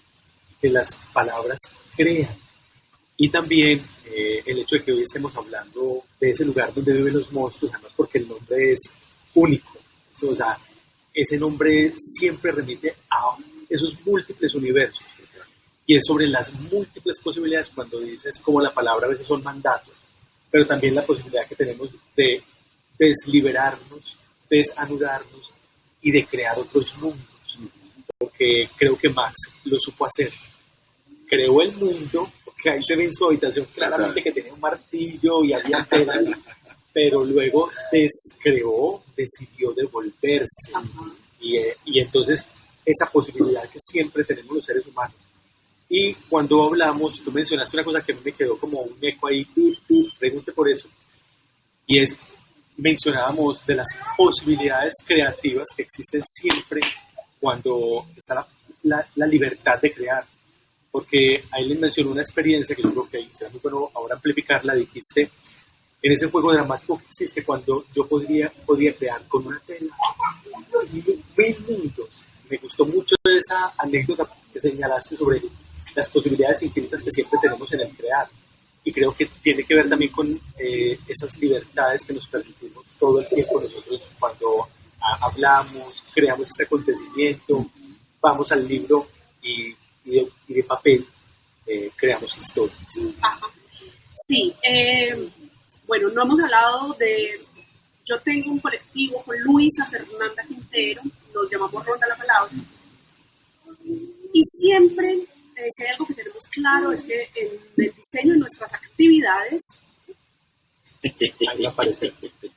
que las palabras crean. Y también el hecho de que hoy estemos hablando de ese lugar donde viven los monstruos, además porque el nombre es único. O sea, ese nombre siempre remite a esos múltiples universos. Y es sobre las múltiples posibilidades cuando dices como la palabra a veces son mandatos, pero también la posibilidad que tenemos de desliberarnos, desanudarnos y de crear otros mundos. Porque creo que Max lo supo hacer. Creó el mundo, porque ahí se ve en su habitación claramente que tenía un martillo y había telas, pero luego descreó, decidió devolverse. Y entonces esa posibilidad que siempre tenemos los seres humanos. Y cuando hablamos, tú mencionaste una cosa que a mí me quedó como un eco ahí, pregunte por eso, y es, mencionábamos de las posibilidades creativas que existen siempre cuando está la libertad de crear. Porque ahí les mencionó una experiencia que yo creo que será muy bueno ahora amplificarla. Dijiste, en ese juego dramático que existe, cuando yo podía crear con una tela 1000 mundos. Me gustó mucho esa anécdota que señalaste sobre las posibilidades infinitas que siempre tenemos en el crear. Y creo que tiene que ver también con esas libertades que nos permitimos todo el tiempo nosotros cuando hablamos, creamos este acontecimiento, vamos al libro y de papel creamos historias. Sí, bueno, no hemos hablado de... Yo tengo un colectivo con Luisa Fernanda Quintero, nos llamamos Ronda la Palabra, y siempre, si hay algo que tenemos claro, es que en el diseño de nuestras actividades, Ahí va a aparecer.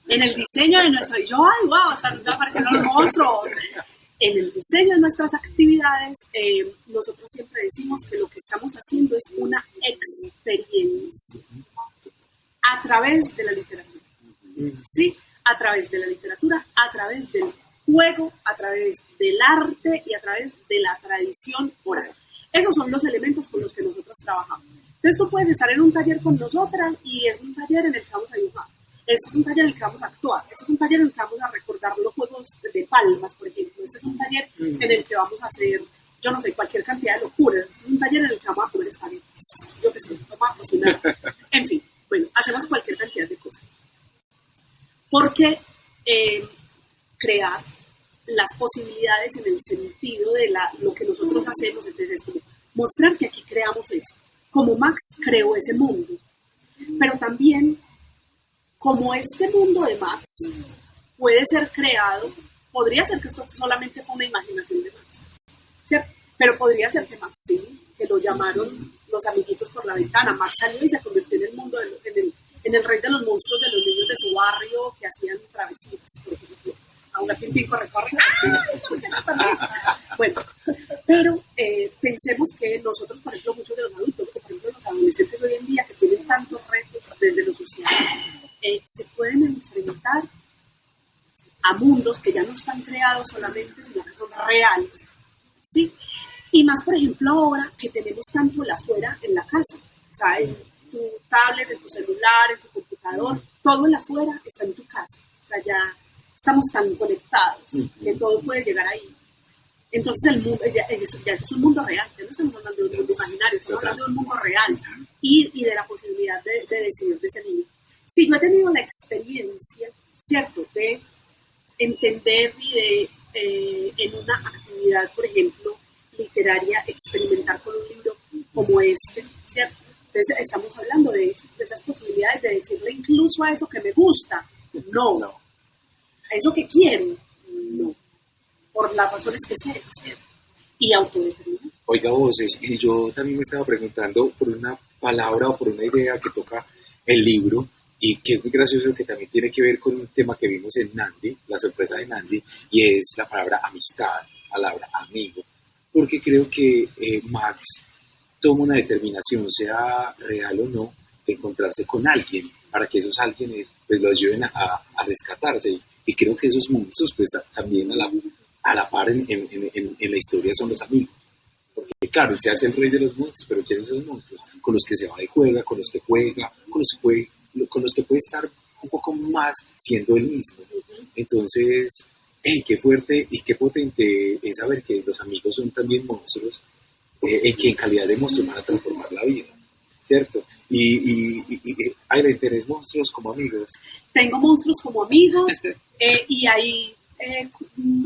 en el diseño de nuestra... Yo, ay, wow, están apareciendo los monstruos. En el diseño de nuestras actividades, nosotros siempre decimos que lo que estamos haciendo es una experiencia a través de la literatura. ¿Sí? A través de la literatura, a través del juego, a través del arte y a través de la tradición oral. Esos son los elementos con los que nosotros trabajamos. Entonces tú puedes estar en un taller con nosotras y es un taller en el que vamos a dibujar. Este es un taller en el que vamos a actuar. Este es un taller en el que vamos a recordar los juegos de palmas, por ejemplo. Este es un taller en el que vamos a hacer, yo no sé, cualquier cantidad de locuras. Este es un taller en el que vamos a comer espaguetis. Yo qué sé, vamos a cocinar. En fin, bueno, hacemos cualquier cantidad de cosas. Porque crear las posibilidades en el sentido de lo que nosotros hacemos, entonces es como mostrar que aquí creamos eso. Como Max creó ese mundo. Pero también, como este mundo de Max puede ser creado, podría ser que esto solamente fue una imaginación de Max, ¿cierto? Pero podría ser que Max sí, que lo llamaron los amiguitos por la ventana. Max salió y se convirtió en en El Rey de los Monstruos, de los niños de su barrio que hacían travesuras, por ejemplo. Ahora Tintín corre. Bueno, pero pensemos que nosotros, por ejemplo, muchos de los adultos, o por ejemplo los adolescentes hoy en día que tienen tantos retos desde lo social, se pueden enfrentar a mundos que ya no están creados solamente, sino que son reales, ¿sí? Y más, por ejemplo, ahora que tenemos tanto el afuera en la casa, o sea, en tu tablet, en tu celular, en tu computador, todo el afuera está en tu casa, o sea, ya estamos tan conectados que todo puede llegar ahí. Entonces el mundo, ya eso es un mundo real, ya no estamos hablando de un mundo imaginario, estamos hablando de un mundo real y de la posibilidad de decidir de ese niño. Si yo he tenido la experiencia, ¿cierto?, de entender y de, en una actividad, por ejemplo, literaria, experimentar con un libro como este, ¿cierto? Entonces estamos hablando de eso, de esas posibilidades de decirle incluso a eso que me gusta, no. A eso que quiero, no. Por las razones que sea, ¿cierto? Y autodeterminar. Oiga, Voces, y yo también me estaba preguntando por una palabra o por una idea que toca el libro y que es muy gracioso, que también tiene que ver con un tema que vimos en Nandi, la sorpresa de Nandi, y es la palabra amistad, palabra amigo, porque creo que Max toma una determinación, sea real o no, de encontrarse con alguien, para que esos alguienes pues, lo ayuden a rescatarse, y creo que esos monstruos pues también a la par en la historia son los amigos. Porque claro, él se hace el rey de los monstruos, pero ¿quiénes son los monstruos? Con los que se va de juega, con los que juega, con los que puede estar un poco más siendo él mismo. Entonces, qué fuerte y qué potente es saber que los amigos son también monstruos, en que en calidad de monstruos van a transformar la vida, ¿cierto? Aileen, ¿tenés monstruos como amigos? Tengo monstruos como amigos y hay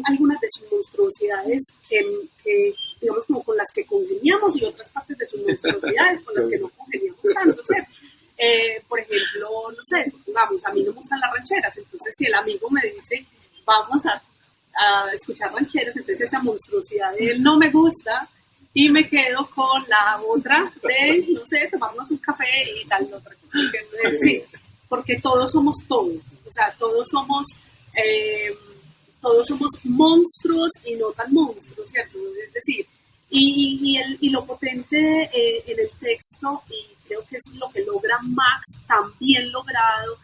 algunas de sus monstruosidades que, digamos, como con las que congeniamos y otras partes de sus monstruosidades con las que no congeniamos tanto, ¿cierto? Por ejemplo, no sé, supongamos, a mí no me gustan las rancheras, entonces si el amigo me dice, vamos a escuchar rancheras, entonces esa monstruosidad de él no me gusta y me quedo con la otra de, no sé, tomarnos un café y tal, otra cosa. Sí, porque todos somos todo, o sea, todos somos monstruos y no tan monstruos, ¿cierto? Es decir, y lo potente en el texto, y creo que es lo que logra Max, tan bien logrado,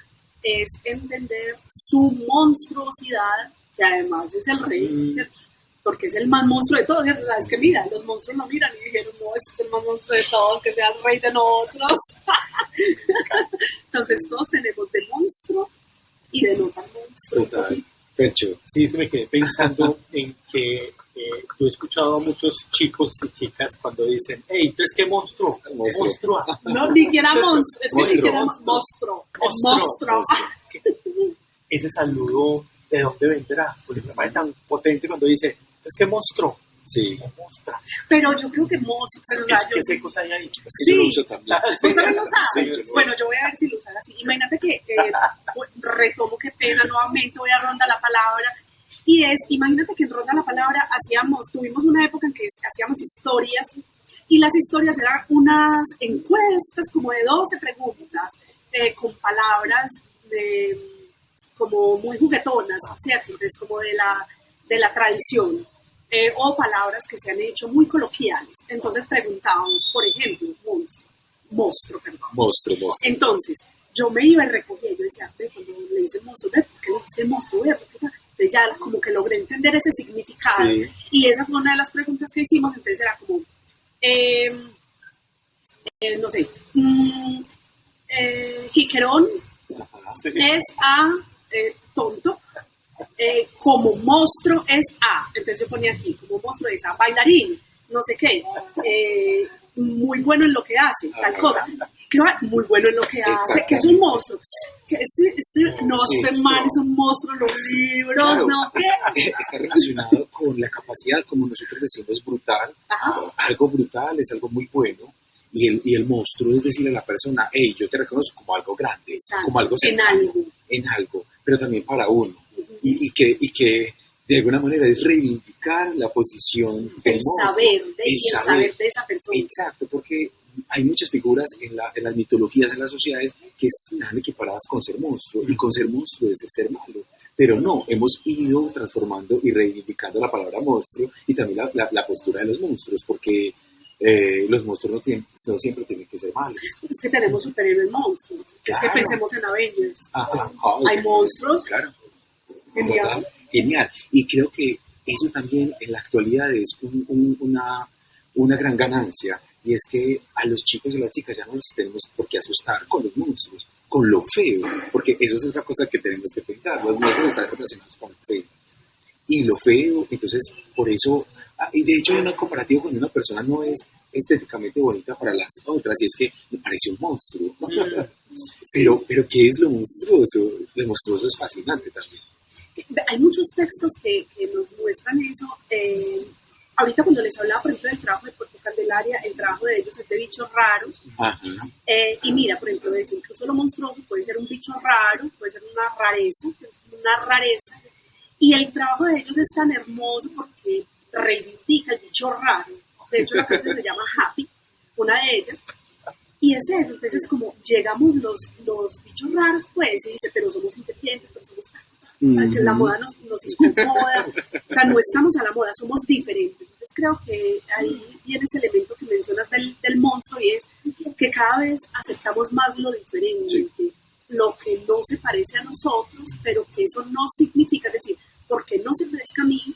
es entender su monstruosidad, que además es el rey, ¿cierto? Porque es el más monstruo de todos, ¿cierto? Es que mira, los monstruos lo miran y dijeron, no, este es el más monstruo de todos, que sea el rey de nosotros. Entonces todos tenemos de monstruo y de no tan monstruo. Total. Percho. Sí, es que me quedé pensando en que yo he escuchado a muchos chicos y chicas cuando dicen, hey, entonces qué monstruo, monstruo. No, ni siquiera monstruo, es que ni siquiera monstruo. Ese saludo, ¿de dónde vendrá? Porque me parece tan potente cuando dice, entonces qué monstruo. Sí. Monstruo. Pero yo creo que monstruo. ¿Qué secos hay ahí? Es que yo lo uso también. ¿Vos también lo sabes? Sí, bueno, yo voy a ver si lo usas así. Imagínate que retomo, qué pena, nuevamente voy a Ronda la Palabra. Y imagínate que en Ronda la Palabra tuvimos una época en que hacíamos historias, y las historias eran unas encuestas como de 12 preguntas, con palabras como muy juguetonas, ¿cierto? Entonces, como de la tradición. O palabras que se han hecho muy coloquiales. Entonces preguntábamos, por ejemplo, monstruo. Entonces, yo me iba y recogía, yo decía, cuando le dicen monstruo, ¿por qué le dicen monstruo? Entonces ya como que logré entender ese significado. Sí. Y esa fue una de las preguntas que hicimos, entonces era como, no sé, jiquerón es a tonto. Como monstruo es A, entonces yo ponía aquí, como monstruo es A, bailarín, no sé qué, muy bueno en lo que hace, tal cosa, muy bueno en lo que hace, que es un monstruo, que este man es un monstruo, los libros, claro, ¿no? Está relacionado con la capacidad, como nosotros decimos, brutal. Algo brutal es algo muy bueno. Y el monstruo es decirle a la persona, hey, yo te reconozco como algo grande, exacto, como algo cercano, en algo, pero también para uno. Y que de alguna manera es reivindicar la posición del monstruo. El saber de esa persona. Exacto, porque hay muchas figuras en las mitologías, en las sociedades, que están equiparadas con ser monstruo, y con ser monstruo es ser malo. Pero no, hemos ido transformando y reivindicando la palabra monstruo y también la postura de los monstruos, porque los monstruos no siempre tienen que ser malos. Es que tenemos superhéroes monstruos. Claro. Es que pensemos en Avengers. Ajá. Hay monstruos. Claro. Genial. Total, genial. Y creo que eso también en la actualidad es una gran ganancia, y es que a los chicos y las chicas ya no nos tenemos por qué asustar con los monstruos, con lo feo, porque eso es otra cosa que tenemos que pensar. Los monstruos están relacionados con lo feo. Y lo feo, entonces, por eso, y de hecho hay un comparativo cuando una persona no es estéticamente bonita para las otras, y es que me parece un monstruo. Pero ¿qué es lo monstruoso? Lo monstruoso es fascinante también. Hay muchos textos que nos muestran eso. Ahorita cuando les hablaba, por ejemplo, del trabajo de Puerto Candelaria, el trabajo de ellos es de bichos raros. Ajá. Y mira, por ejemplo, eso, incluso lo monstruoso puede ser un bicho raro, puede ser una rareza. Y el trabajo de ellos es tan hermoso porque reivindica el bicho raro. De hecho, la clase se llama Happy, una de ellas. Y es eso, entonces como llegamos los bichos raros, pues, y dice, pero somos inteligentes, pero somos que la moda nos incomoda, o sea, no estamos a la moda, somos diferentes. Entonces creo que ahí viene ese elemento que mencionas del monstruo, y es que cada vez aceptamos más lo diferente, sí, lo que no se parece a nosotros, pero que eso no significa, es decir, porque no se parezca a mí,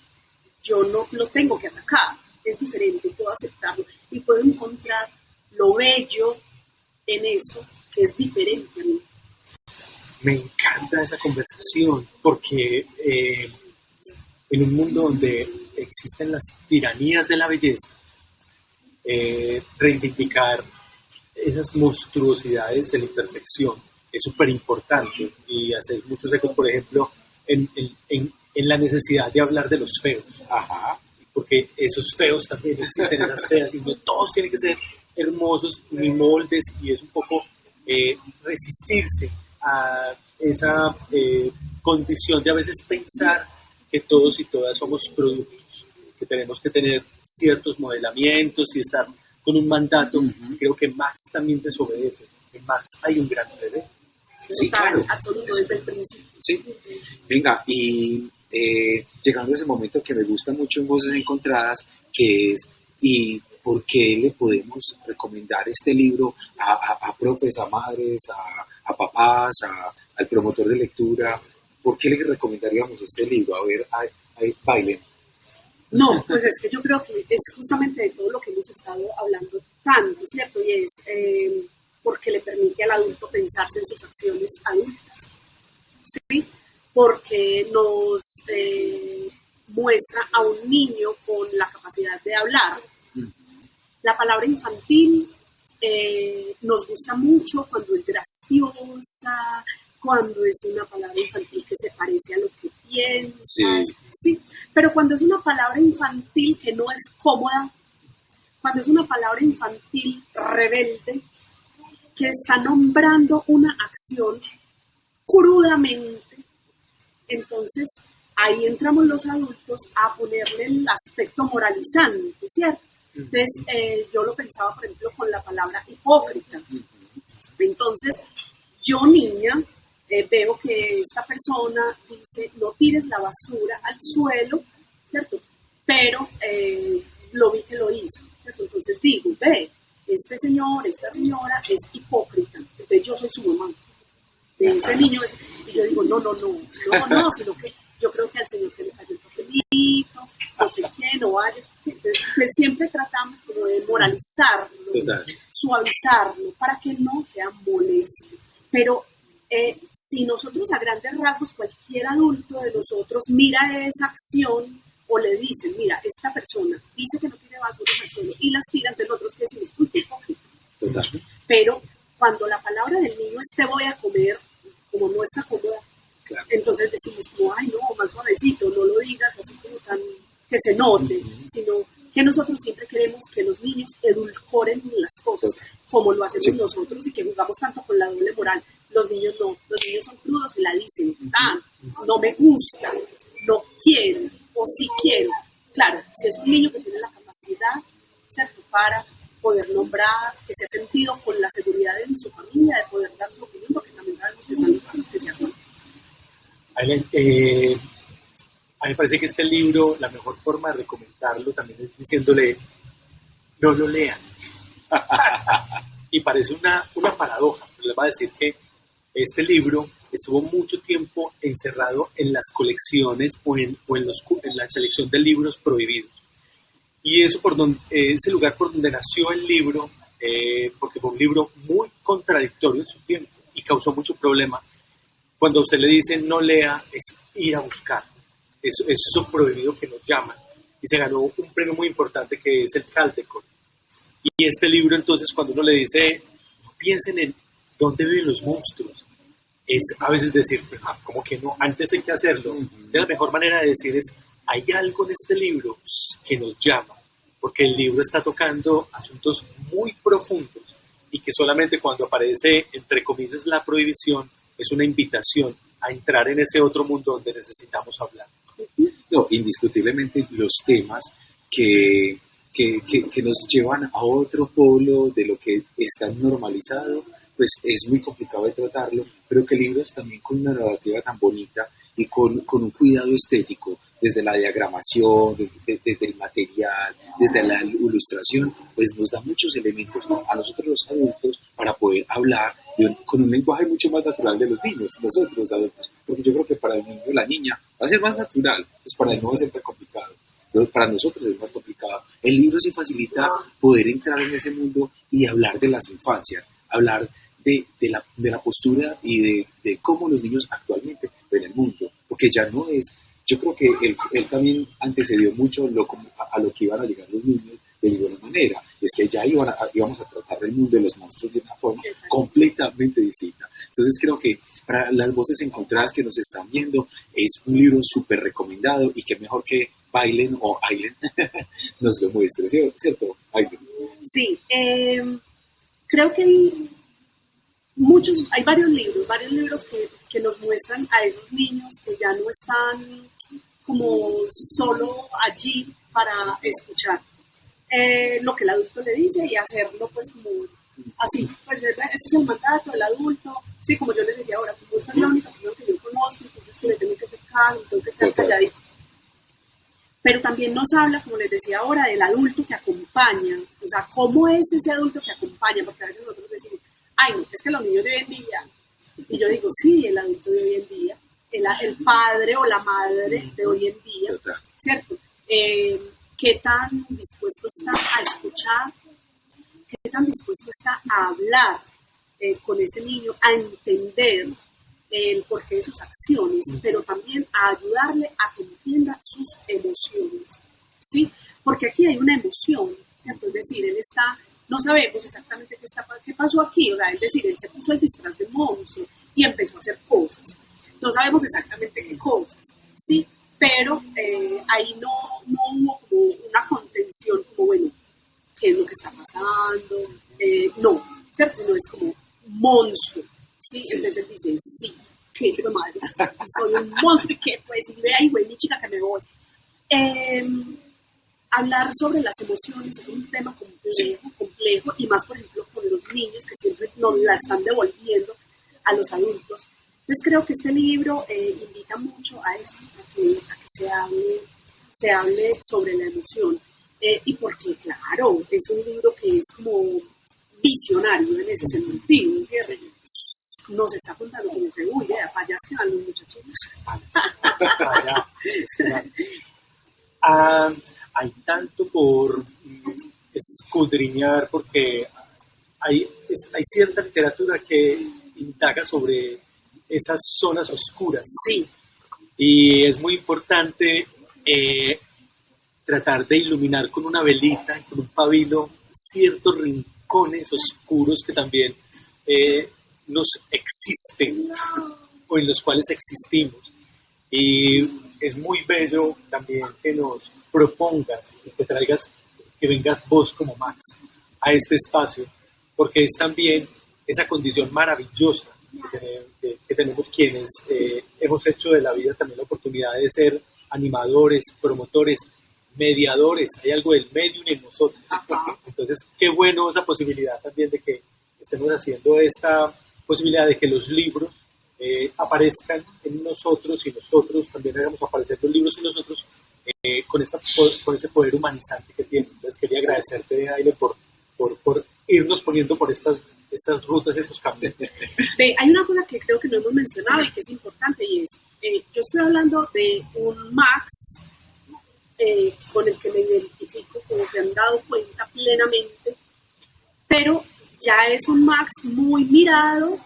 yo no lo tengo que atacar, es diferente, puedo aceptarlo y puedo encontrar lo bello en eso que es diferente a mí. Me encanta esa conversación porque en un mundo donde existen las tiranías de la belleza, reivindicar esas monstruosidades de la imperfección es súper importante, y hacer muchos ecos, por ejemplo, en la necesidad de hablar de los feos. Ajá. Porque esos feos también existen, esas feas, y no todos tienen que ser hermosos ni moldes, y es un poco resistirse a esa condición de a veces pensar que todos y todas somos productos, que tenemos que tener ciertos modelamientos y estar con un mandato. Creo que Max también desobedece. En Max hay un gran bebé. Sí, claro. Absoluto, desde el principio. Sí. Venga, y llegando a ese momento que me gusta mucho en Voces Encontradas, que es, ¿y por qué le podemos recomendar este libro a profes, a madres, a papás, al promotor de lectura? ¿Por qué le recomendaríamos este libro? A ver, bailen. No, pues es que yo creo que es justamente de todo lo que hemos estado hablando tanto, ¿cierto? Y es porque le permite al adulto pensarse en sus acciones adultas, ¿sí? Porque nos muestra a un niño con la capacidad de hablar. La palabra infantil nos gusta mucho cuando es graciosa, cuando es una palabra infantil que se parece a lo que piensas, sí. Pero cuando es una palabra infantil que no es cómoda, cuando es una palabra infantil rebelde, que está nombrando una acción crudamente, entonces ahí entramos los adultos a ponerle el aspecto moralizante, ¿cierto? Entonces, yo lo pensaba, por ejemplo, con la palabra hipócrita. Entonces, yo, niña, veo que esta persona dice, no tires la basura al suelo, ¿cierto? Pero lo vi que lo hizo, ¿cierto? Entonces digo, ve, este señor, esta señora es hipócrita. Entonces, yo soy su mamá. De ese niño, y yo digo, no, sino que yo creo que al señor se le cayó el papelito, no sé qué, no vayas. Entonces, siempre tratamos como de moralizarlo, suavizarlo, para que no sea molesto. Pero si nosotros a grandes rasgos, cualquier adulto de nosotros mira esa acción o le dicen, mira, esta persona dice que no tiene basura al suelo y las tira, entonces nosotros que decimos, uy, qué hipócrita. Pero cuando la palabra del niño es te voy a comer, como no está cómoda, claro, entonces decimos como, ay no, más suavecito, no lo digas así como tan que se note, sino que nosotros siempre queremos que los niños edulcoren las cosas, como lo hacemos nosotros, y que jugamos tanto con la doble moral. Los niños no, los niños son crudos y la dicen, no me gusta, no quiero, o sí quiero. Claro, si es un niño que tiene la capacidad, ¿cierto?, para poder nombrar, que se ha sentido con la seguridad de su familia, de poder dar su opinión, porque también sabemos que están los otros que se acuerdan. Aileen, a mí me parece que este libro, la mejor forma de recomendarlo también es diciéndole, no lo lean. Y parece una paradoja, pero les voy a decir que este libro estuvo mucho tiempo encerrado en las colecciones o en la selección de libros prohibidos. Y eso ese lugar por donde nació el libro, porque fue un libro muy contradictorio en su tiempo y causó mucho problema. Cuando a usted le dice no lea, es ir a buscar. Eso es un prohibido que nos llaman. Y se ganó un premio muy importante que es el Caldecott. Y este libro, entonces, cuando uno le dice, no piensen en dónde viven los monstruos, es a veces decir, ¿cómo que no? Antes hay que hacerlo. De la mejor manera de decir es, hay algo en este libro que nos llama, porque el libro está tocando asuntos muy profundos y que solamente cuando aparece, entre comillas, la prohibición, es una invitación a entrar en ese otro mundo donde necesitamos hablar. No, indiscutiblemente los temas que nos llevan a otro polo de lo que está normalizado, pues es muy complicado de tratarlo, pero que libros también con una narrativa tan bonita y con un cuidado estético, desde la diagramación, desde el material, desde la ilustración, pues nos da muchos elementos, ¿no?, a nosotros los adultos para poder hablar con un lenguaje mucho más natural de los niños, nosotros los adultos, porque yo creo que para el niño o la niña va a ser más natural, pues para él no va a ser tan complicado. Pero para nosotros es más complicado. El libro sí facilita poder entrar en ese mundo y hablar de las infancias, hablar de la postura y de cómo los niños actualmente ven el mundo, porque ya no es, yo creo que él también antecedió mucho a lo que iban a llegar los niños de alguna manera, es que ya íbamos a tratar el mundo de los monstruos de una forma completamente distinta. Entonces creo que para las voces encontradas que nos están viendo, es un libro súper recomendado y que mejor que Bailen o Aileen nos lo muestre, ¿cierto, Aileen? Sí, creo que hay varios libros que nos muestran a esos niños que ya no están como solo allí para escuchar lo que el adulto le dice y hacerlo pues como así, pues este es el mandato del adulto, sí, como yo les decía ahora, como esta es la única persona que yo conozco, entonces le tengo que acercar, tengo que estar calladito. Pero también nos habla, como les decía ahora, del adulto que acompaña, o sea, cómo es ese adulto que acompaña, porque a veces nosotros decimos, ay, no, es que los niños de hoy en día, y yo digo, sí, el adulto de hoy en día, el padre o la madre de hoy en día, ¿cierto? ¿Qué tan dispuesto está a escuchar? ¿Qué tan dispuesto está a hablar con ese niño, a entender el porqué de sus acciones, pero también a ayudarle a que entienda sus emociones, ¿sí? Porque aquí hay una emoción, ¿cierto? Es decir, él está, no sabemos exactamente qué pasó aquí, o sea, es decir, él se puso el disfraz de monstruo y empezó a hacer cosas. No sabemos exactamente qué cosas, ¿sí? Pero ahí no hubo como una contención, como, bueno, ¿qué es lo que está pasando? No, ¿cierto? Sino es como monstruo, ¿sí? Entonces él dice, sí, qué madre, soy un monstruo y qué, pues, y ve ahí, güey, mi chica, que me voy. Hablar sobre las emociones es un tema complejo, y más, por ejemplo, con los niños que siempre nos la están devolviendo a los adultos. Entonces creo que este libro invita mucho a eso, a que se hable sobre la emoción. Y porque, claro, es un libro que es como visionario en ese sentido, ¿cierto? Nos está contando como que, uy, para allá se van los muchachitos. Hay tanto por escudriñar, porque hay cierta literatura que indaga sobre esas zonas oscuras. Sí. Y es muy importante tratar de iluminar con una velita, con un pabilo, ciertos rincones oscuros que también nos existen o en los cuales existimos. Y es muy bello también que nos propongas y que vengas vos como Max a este espacio, porque es también esa condición maravillosa que tenemos quienes hemos hecho de la vida también la oportunidad de ser animadores, promotores, mediadores. Hay algo del medium en nosotros. Entonces, qué bueno esa posibilidad también de que estemos haciendo esta posibilidad de que los libros aparezcan en nosotros y nosotros también hagamos aparecer los libros en nosotros con ese poder humanizante que tienen. Entonces, quería agradecerte, Aile, por irnos poniendo por estas rutas, estos caminos. Hay una cosa que creo que no hemos mencionado y que es importante, y es, yo estoy hablando de un Max con el que me identifico, como se han dado cuenta plenamente, pero ya es un Max muy mirado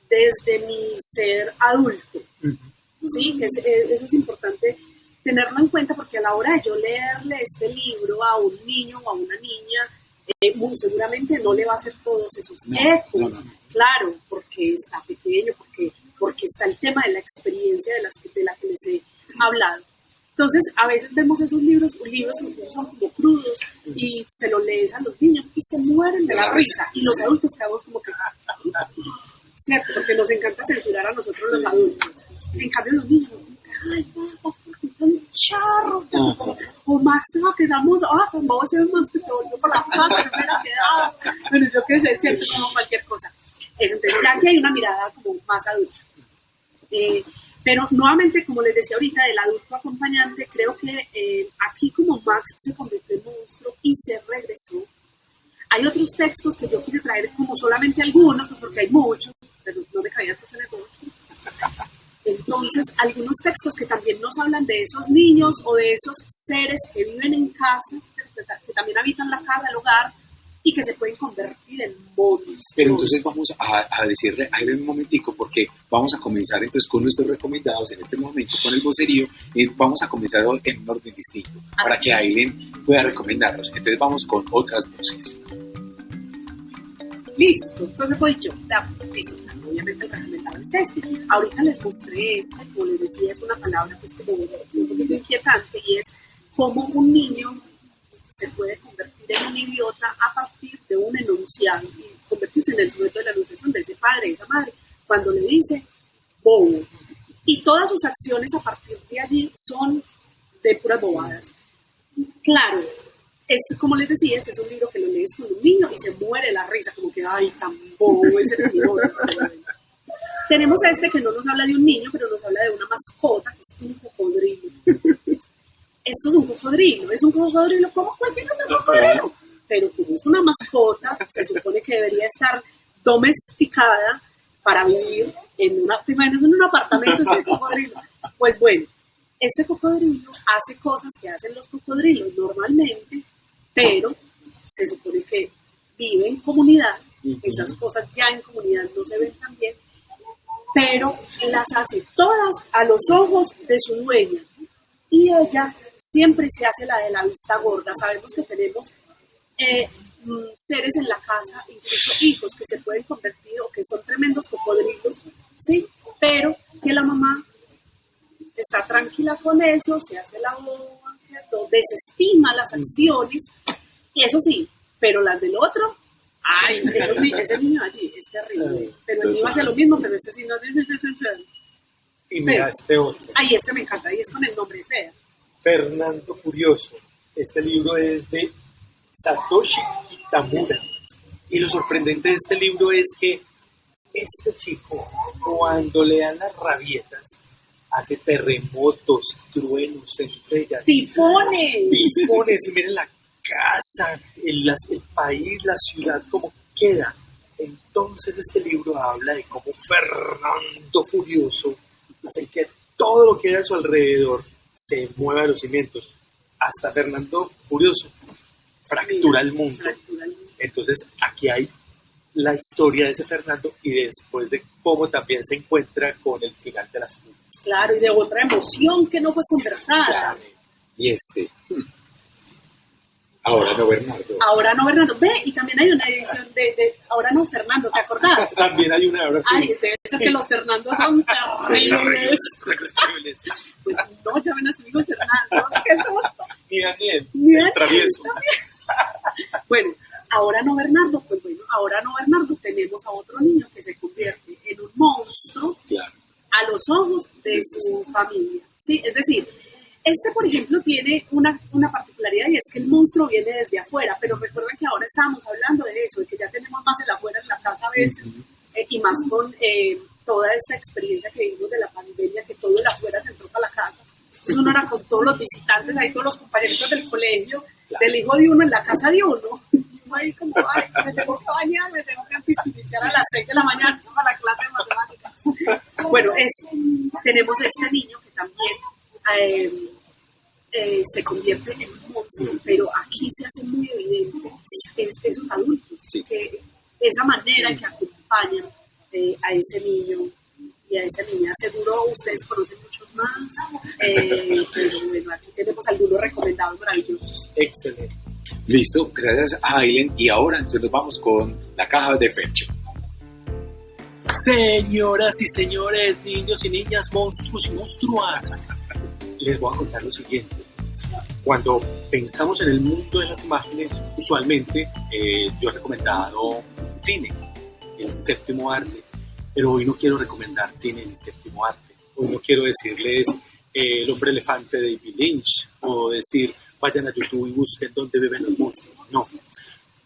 desde mi ser adulto. ¿Sí? Que eso es importante tenerlo en cuenta, porque a la hora de yo leerle este libro a un niño o a una niña, muy seguramente no le va a hacer todos esos ecos, claro, porque está pequeño, porque está el tema de la experiencia de la que les he hablado. Entonces, a veces vemos esos libros que incluso son como crudos, y se los lees a los niños y se mueren de la risa, y los adultos quedamos como que, cierto, porque nos encanta censurar a nosotros los adultos. En cambio, los niños, ay, papá, tan charro, o máximo quedamos, pues vamos a hacer más que todo, yo por la casa, no me hubiera quedado, bueno, yo qué sé, cierto, como cualquier cosa. Eso, entonces ya que hay una mirada como más adulta. Pero nuevamente, como les decía ahorita, del adulto acompañante, creo que aquí como Max se convirtió en monstruo y se regresó. Hay otros textos que yo quise traer como solamente algunos, porque hay muchos, pero no me cabían todos en el negocio. Entonces, algunos textos que también nos hablan de esos niños o de esos seres que viven en casa, que también habitan la casa, el hogar, y que se pueden convertir en monstruos. Pero entonces vamos a decirle a Aileen un momentico, porque vamos a comenzar entonces con nuestros recomendados en este momento, con el vocerío, y vamos a comenzar en un orden distinto, para que Aileen pueda recomendarnos. Entonces vamos con otras voces. Listo, entonces voy yo. Listo, obviamente el recomendado es este. Ahorita les mostré este, como les decía, es una palabra que es como un poquito inquietante, y es cómo un niño se puede convertir en un idiota a partir de un enunciado y convertirse en el sujeto de la enunciación de ese padre, de esa madre, cuando le dice bobo. Y todas sus acciones a partir de allí son de puras bobadas. Claro, como les decía, este es un libro que lo lees con un niño y se muere la risa, como que, ay, tan bobo ese niño. Tenemos este que no nos habla de un niño, pero nos habla de una mascota, que es un cocodrilo. Esto es un cocodrilo como cualquier otro cocodrilo, pero como es una mascota, se supone que debería estar domesticada para vivir en un apartamento este cocodrilo. Pues bueno, este cocodrilo hace cosas que hacen los cocodrilos normalmente, pero se supone que vive en comunidad. Esas cosas ya en comunidad no se ven tan bien, pero las hace todas a los ojos de su dueña, y ella siempre se hace la de la vista gorda. Sabemos que tenemos seres en la casa, incluso hijos, que se pueden convertir o que son tremendos cocodrilos, ¿sí? Pero que la mamá está tranquila con eso, se hace la boba, ¿cierto? Desestima las acciones, y eso sí, pero las del otro, ay, ese niño allí es terrible, pero el niño hace lo mismo, pero este sí no. Y mira este otro. Ay, este me encanta, y es con el nombre feo. Fernando Furioso. Este libro es de Satoshi Kitamura. Y lo sorprendente de este libro es que este chico, cuando le dan las rabietas, hace terremotos, truenos, centellas, ¡tifones! Y miren la casa, el país, la ciudad, cómo queda. Entonces este libro habla de cómo Fernando Furioso hace que todo lo que hay a su alrededor se mueva a los cimientos. Hasta Fernando Furioso fractura el mundo. Entonces aquí hay la historia de ese Fernando y después de cómo también se encuentra con el final de las fugas. Claro, y de otra emoción que no fue conversada. Claro. Y Ahora no, Bernardo. Ahora no, Bernardo. Ve, y también hay una edición de Ahora no, Fernando, ¿te acordás? También hay una ahora sí. Ay, debe ser que los Fernandos son terribles. Pues no llamen a su hijo Fernando, qué susto. Ni Daniel, Daniel travieso. Bueno, Ahora no, Bernardo. Pues bueno, Ahora no, Bernardo, tenemos a otro niño que se convierte en un monstruo, claro, a los ojos de su familia. ¿Sí? Es decir, por ejemplo, tiene una particularidad, y es que el monstruo viene desde afuera, pero recuerden que ahora estábamos hablando de eso, de que ya tenemos más el afuera en la casa a veces, y más con toda esta experiencia que vivimos de la pandemia, que todo el afuera se entró para la casa. Entonces uno era con todos los visitantes, ahí todos los compañeritos del colegio, del hijo de uno en la casa de uno. Y uno ahí como, ay, me tengo que bañar, me tengo que anticipar a las 6 de la mañana para la clase de matemáticas. Bueno, eso. Tenemos a este niño que también se convierte en un monstruo, pero aquí se hace muy evidente esos adultos, que esa manera en que acompañan a ese niño y a esa niña. Seguro ustedes conocen muchos más, pero bueno, aquí tenemos algunos recomendados maravillosos. Excelente. Listo, gracias a Aileen. Y ahora entonces nos vamos con la caja de Fercho. Señoras y señores, niños y niñas, monstruos y monstruas, les voy a contar lo siguiente. Cuando pensamos en el mundo de las imágenes, usualmente yo he recomendado cine, el séptimo arte, pero hoy no quiero recomendar cine en el séptimo arte. Hoy no quiero decirles El hombre elefante de David Lynch o decir vayan a YouTube y busquen dónde viven los monstruos. No.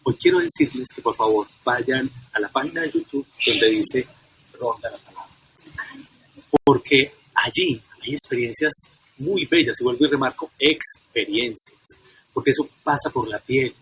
Hoy quiero decirles que por favor vayan a la página de YouTube donde dice Ronda la Palabra. Porque allí hay experiencias muy bellas, y vuelvo y remarco, experiencias. Porque eso pasa por la piel.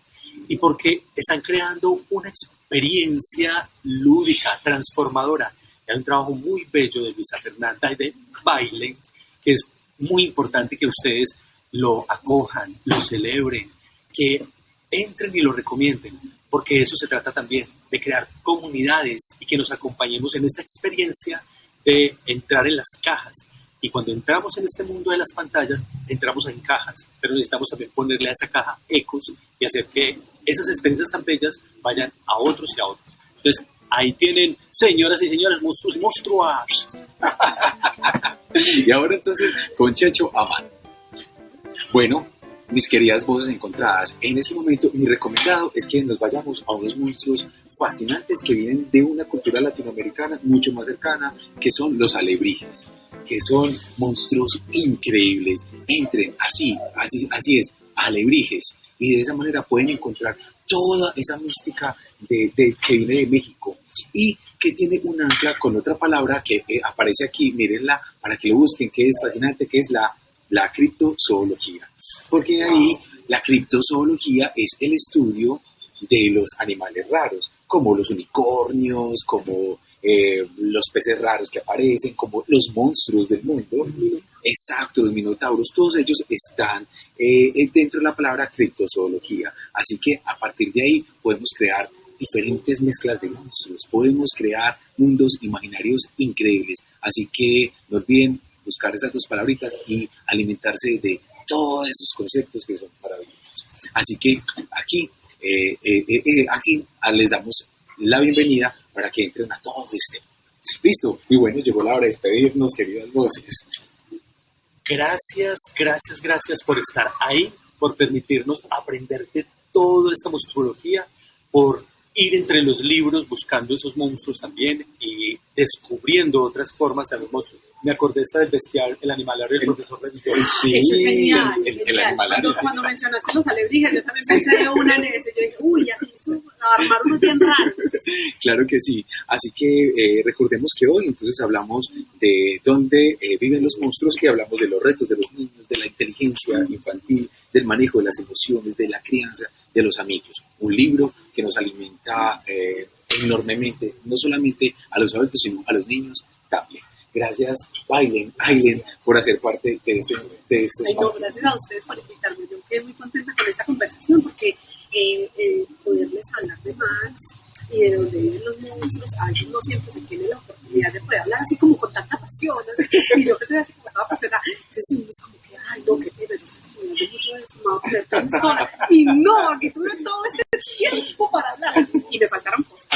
Y porque están creando una experiencia lúdica, transformadora. Hay un trabajo muy bello de Luisa Fernanda y de Baile, que es muy importante que ustedes lo acojan, lo celebren, que entren y lo recomienden, porque eso se trata también, de crear comunidades y que nos acompañemos en esa experiencia de entrar en las cajas. Y cuando entramos en este mundo de las pantallas, entramos en cajas, pero necesitamos también ponerle a esa caja ecos y hacer que esas experiencias tan bellas vayan a otros y a otros. Entonces, ahí tienen, señoras y señores, monstruos y monstruas. Y ahora entonces, con Checho Amán. Bueno, mis queridas voces encontradas, en este momento mi recomendado es que nos vayamos a unos monstruos fascinantes que vienen de una cultura latinoamericana mucho más cercana, que son los alebrijes, que son monstruos increíbles. Entren, así es, alebrijes, y de esa manera pueden encontrar toda esa mística que viene de México y que tiene un ancla con otra palabra que aparece aquí, mírenla para que lo busquen, que es fascinante, que es la criptozoología. Porque ahí la criptozoología es el estudio de los animales raros, como los unicornios, como los peces raros que aparecen, como los monstruos del mundo. Exacto, los minotauros, todos ellos están dentro de la palabra criptozoología. Así que a partir de ahí podemos crear diferentes mezclas de monstruos, podemos crear mundos imaginarios increíbles. Así que no olviden buscar esas dos palabritas y alimentarse de todos esos conceptos que son maravillosos. Así que aquí les damos la bienvenida para que entren a todo este mundo. Listo, y bueno, llegó la hora de despedirnos, queridas voces. Gracias por estar ahí, por permitirnos aprender de toda esta monstruología, por ir entre los libros buscando esos monstruos también y descubriendo otras formas de los monstruos. Me acordé del bestial, el animalario del profesor Remigio. Sí, eso es genial. El animalario. Cuando mencionaste los alebrijes, yo también pensé de una en ese. Yo dije, uy, aquí armaron unos bien raros. Claro que sí. Así que recordemos que hoy entonces hablamos de dónde viven los monstruos y hablamos de los retos de los niños, de la inteligencia infantil, del manejo de las emociones, de la crianza, de los amigos. Un libro que nos alimenta enormemente, no solamente a los adultos, sino a los niños también. Gracias, Aileen, por hacer parte de este espacio. No, gracias a ustedes por invitarme. Yo quedé muy contenta con esta conversación porque poderles hablar de más y de dónde viven los monstruos, a veces no siempre se tiene la oportunidad de poder hablar así como con tanta pasión, así, y yo que soy así como toda apasionada, entonces sí, es como que, ay, no, qué pena, yo estoy como hablando mucho de esto, me voy a poner tan sola, y no, aquí tuve todo este tiempo para hablar, y me faltaron cosas.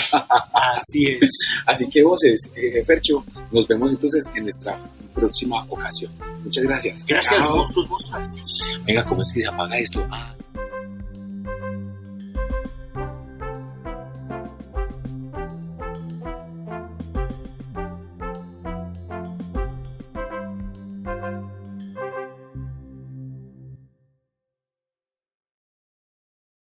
Así es. Así que voces, Fercho, nos vemos entonces en nuestra próxima ocasión. Muchas gracias. Gracias, Chao. monstruos, monstruas. Venga, ¿cómo es que se apaga esto?